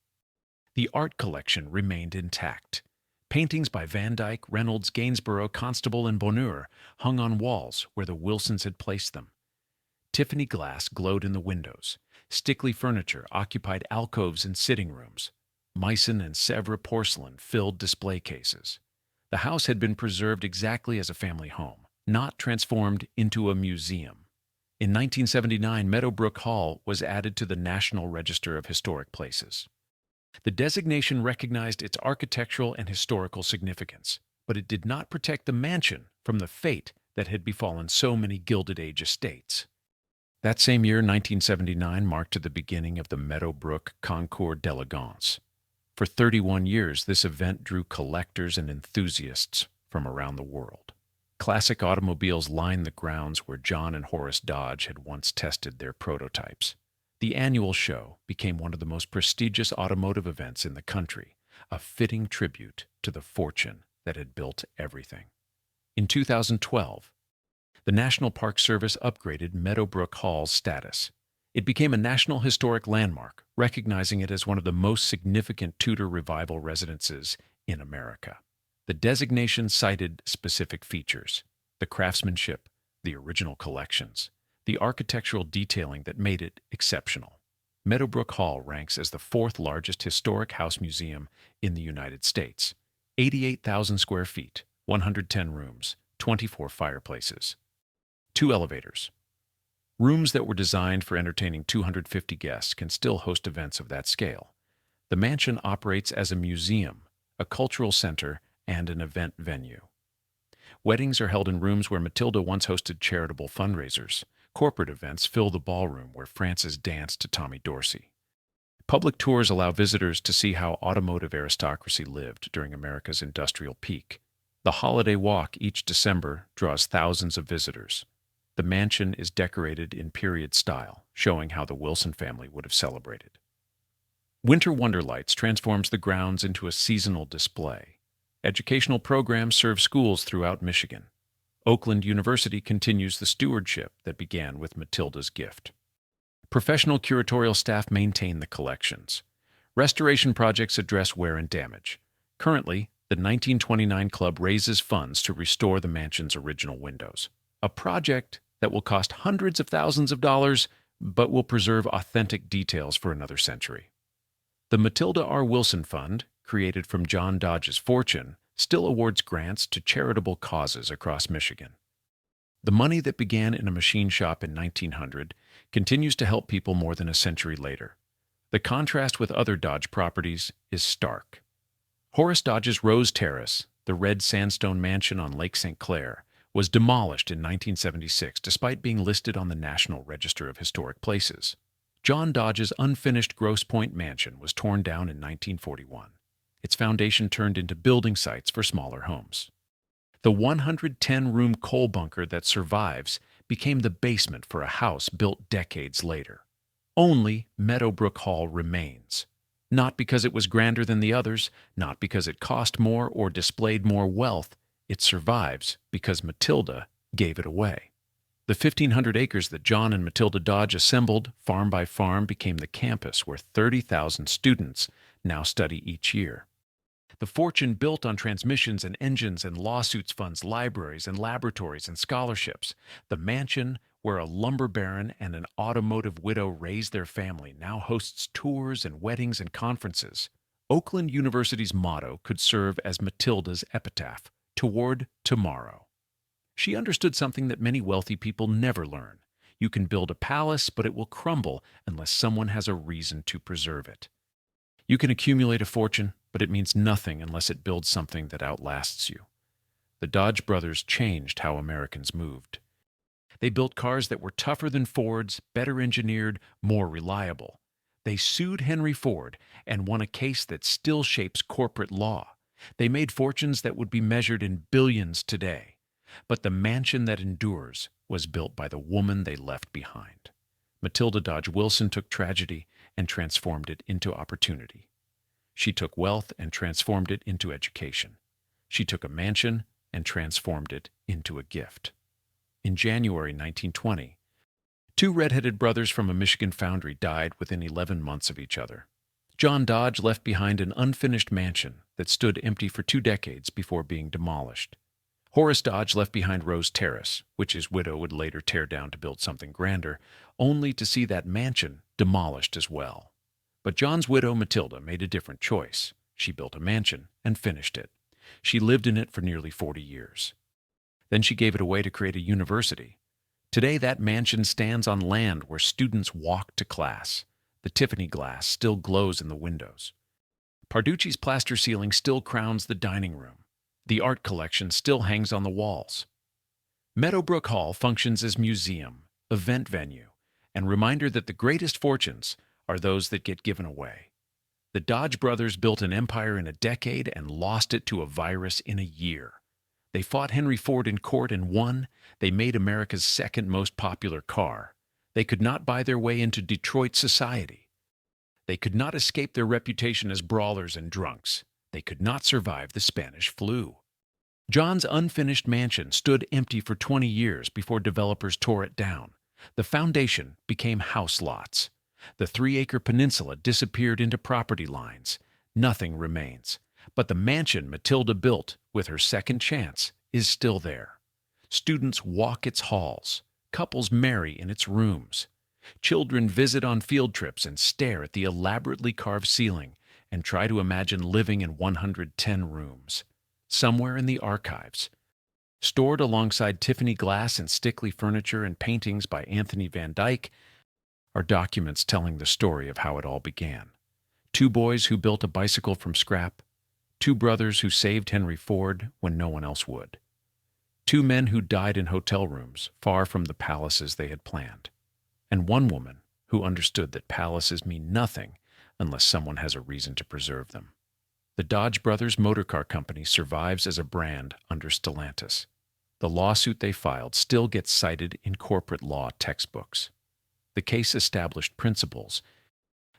The art collection remained intact. Paintings by Van Dyck, Reynolds, Gainsborough, Constable, and Bonheur hung on walls where the Wilsons had placed them. Tiffany glass glowed in the windows. Stickley furniture occupied alcoves and sitting rooms. Meissen and Sèvres porcelain filled display cases. The house had been preserved exactly as a family home, not transformed into a museum. In 1979, Meadowbrook Hall was added to the National Register of Historic Places. The designation recognized its architectural and historical significance, but it did not protect the mansion from the fate that had befallen so many Gilded Age estates. That same year, 1979, marked the beginning of the Meadowbrook Concours d'Elegance. For 31 years, this event drew collectors and enthusiasts from around the world. Classic automobiles lined the grounds where John and Horace Dodge had once tested their prototypes. The annual show became one of the most prestigious automotive events in the country, a fitting tribute to the fortune that had built everything. In 2012, the National Park Service upgraded Meadowbrook Hall's status. It became a National Historic Landmark, recognizing it as one of the most significant Tudor Revival residences in America. The designation cited specific features: the craftsmanship, the original collections, the architectural detailing that made it exceptional. Meadowbrook Hall ranks as the fourth largest historic house museum in the United States. 88,000 square feet, 110 rooms, 24 fireplaces. 2 elevators. Rooms that were designed for entertaining 250 guests can still host events of that scale. The mansion operates as a museum, a cultural center, and an event venue. Weddings are held in rooms where Matilda once hosted charitable fundraisers. Corporate events fill the ballroom where Francis danced to Tommy Dorsey. Public tours allow visitors to see how automotive aristocracy lived during America's industrial peak. The Holiday Walk each December draws thousands of visitors. The mansion is decorated in period style, showing how the Wilson family would have celebrated. Winter Wonderlights transforms the grounds into a seasonal display. Educational programs serve schools throughout Michigan. Oakland University continues the stewardship that began with Matilda's gift. Professional curatorial staff maintain the collections. Restoration projects address wear and damage. Currently, the 1929 Club raises funds to restore the mansion's original windows, a project that will cost hundreds of thousands of dollars, but will preserve authentic details for another century. The Matilda R. Wilson Fund, created from John Dodge's fortune, still awards grants to charitable causes across Michigan. The money that began in a machine shop in 1900 continues to help people more than a century later. The contrast with other Dodge properties is stark. Horace Dodge's Rose Terrace, the red sandstone mansion on Lake St. Clair, was demolished in 1976 despite being listed on the National Register of Historic Places. John Dodge's unfinished Grosse Pointe Mansion was torn down in 1941. Its foundation turned into building sites for smaller homes. The 110-room coal bunker that survives became the basement for a house built decades later. Only Meadowbrook Hall remains. Not because it was grander than the others, not because it cost more or displayed more wealth. It survives because Matilda gave it away. The 1,500 acres that John and Matilda Dodge assembled, farm by farm, became the campus where 30,000 students now study each year. The fortune built on transmissions and engines and lawsuits funds libraries and laboratories and scholarships. The mansion where a lumber baron and an automotive widow raised their family, now hosts tours and weddings and conferences. Oakland University's motto could serve as Matilda's epitaph, "Toward Tomorrow." She understood something that many wealthy people never learn. You can build a palace, but it will crumble unless someone has a reason to preserve it. You can accumulate a fortune, but it means nothing unless it builds something that outlasts you. The Dodge brothers changed how Americans moved. They built cars that were tougher than Ford's, better engineered, more reliable. They sued Henry Ford and won a case that still shapes corporate law. They made fortunes that would be measured in billions today. But the mansion that endures was built by the woman they left behind. Matilda Dodge Wilson took tragedy and transformed it into opportunity. She took wealth and transformed it into education. She took a mansion and transformed it into a gift. In January 1920, two redheaded brothers from a Michigan foundry died within 11 months of each other. John Dodge left behind an unfinished mansion that stood empty for 2 decades before being demolished. Horace Dodge left behind Rose Terrace, which his widow would later tear down to build something grander, only to see that mansion demolished as well. But John's widow, Matilda, made a different choice. She built a mansion and finished it. She lived in it for nearly 40 years. Then she gave it away to create a university. Today, that mansion stands on land where students walk to class. The Tiffany glass still glows in the windows. Parducci's plaster ceiling still crowns the dining room. The art collection still hangs on the walls. Meadowbrook Hall functions as museum, event venue, and reminder that the greatest fortunes are those that get given away. The Dodge brothers built an empire in a decade and lost it to a virus in a year. They fought Henry Ford in court and won. They made America's second most popular car. They could not buy their way into Detroit society. They could not escape their reputation as brawlers and drunks. They could not survive the Spanish flu. John's unfinished mansion stood empty for 20 years before developers tore it down. The foundation became house lots. The 3-acre peninsula disappeared into property lines. Nothing remains. But the mansion Matilda built with her second chance is still there. Students walk its halls. Couples marry in its rooms. Children visit on field trips and stare at the elaborately carved ceiling and try to imagine living in 110 rooms. Somewhere in the archives, stored alongside Tiffany glass and Stickley furniture and paintings by Anthony Van Dyck, are documents telling the story of how it all began. 2 boys who built a bicycle from scrap, 2 brothers who saved Henry Ford when no one else would, 2 men who died in hotel rooms far from the palaces they had planned, and 1 woman who understood that palaces mean nothing unless someone has a reason to preserve them. The Dodge Brothers Motor Car Company survives as a brand under Stellantis. The lawsuit they filed still gets cited in corporate law textbooks. The case established principles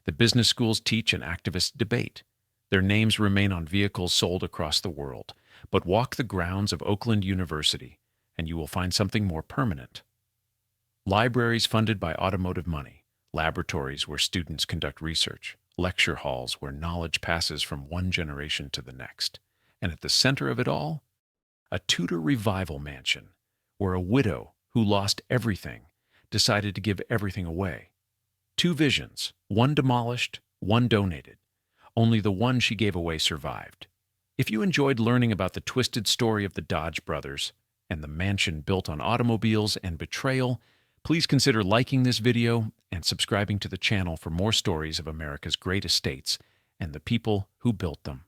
that business schools teach and activists debate. Their names remain on vehicles sold across the world, but walk the grounds of Oakland University, and you will find something more permanent. Libraries funded by automotive money, laboratories where students conduct research, lecture halls where knowledge passes from one generation to the next, and at the center of it all, a Tudor revival mansion where a widow who lost everything decided to give everything away. 2 visions, one demolished, one donated. Only the one she gave away survived. If you enjoyed learning about the twisted story of the Dodge brothers and the mansion built on automobiles and betrayal, please consider liking this video and subscribing to the channel for more stories of America's great estates and the people who built them.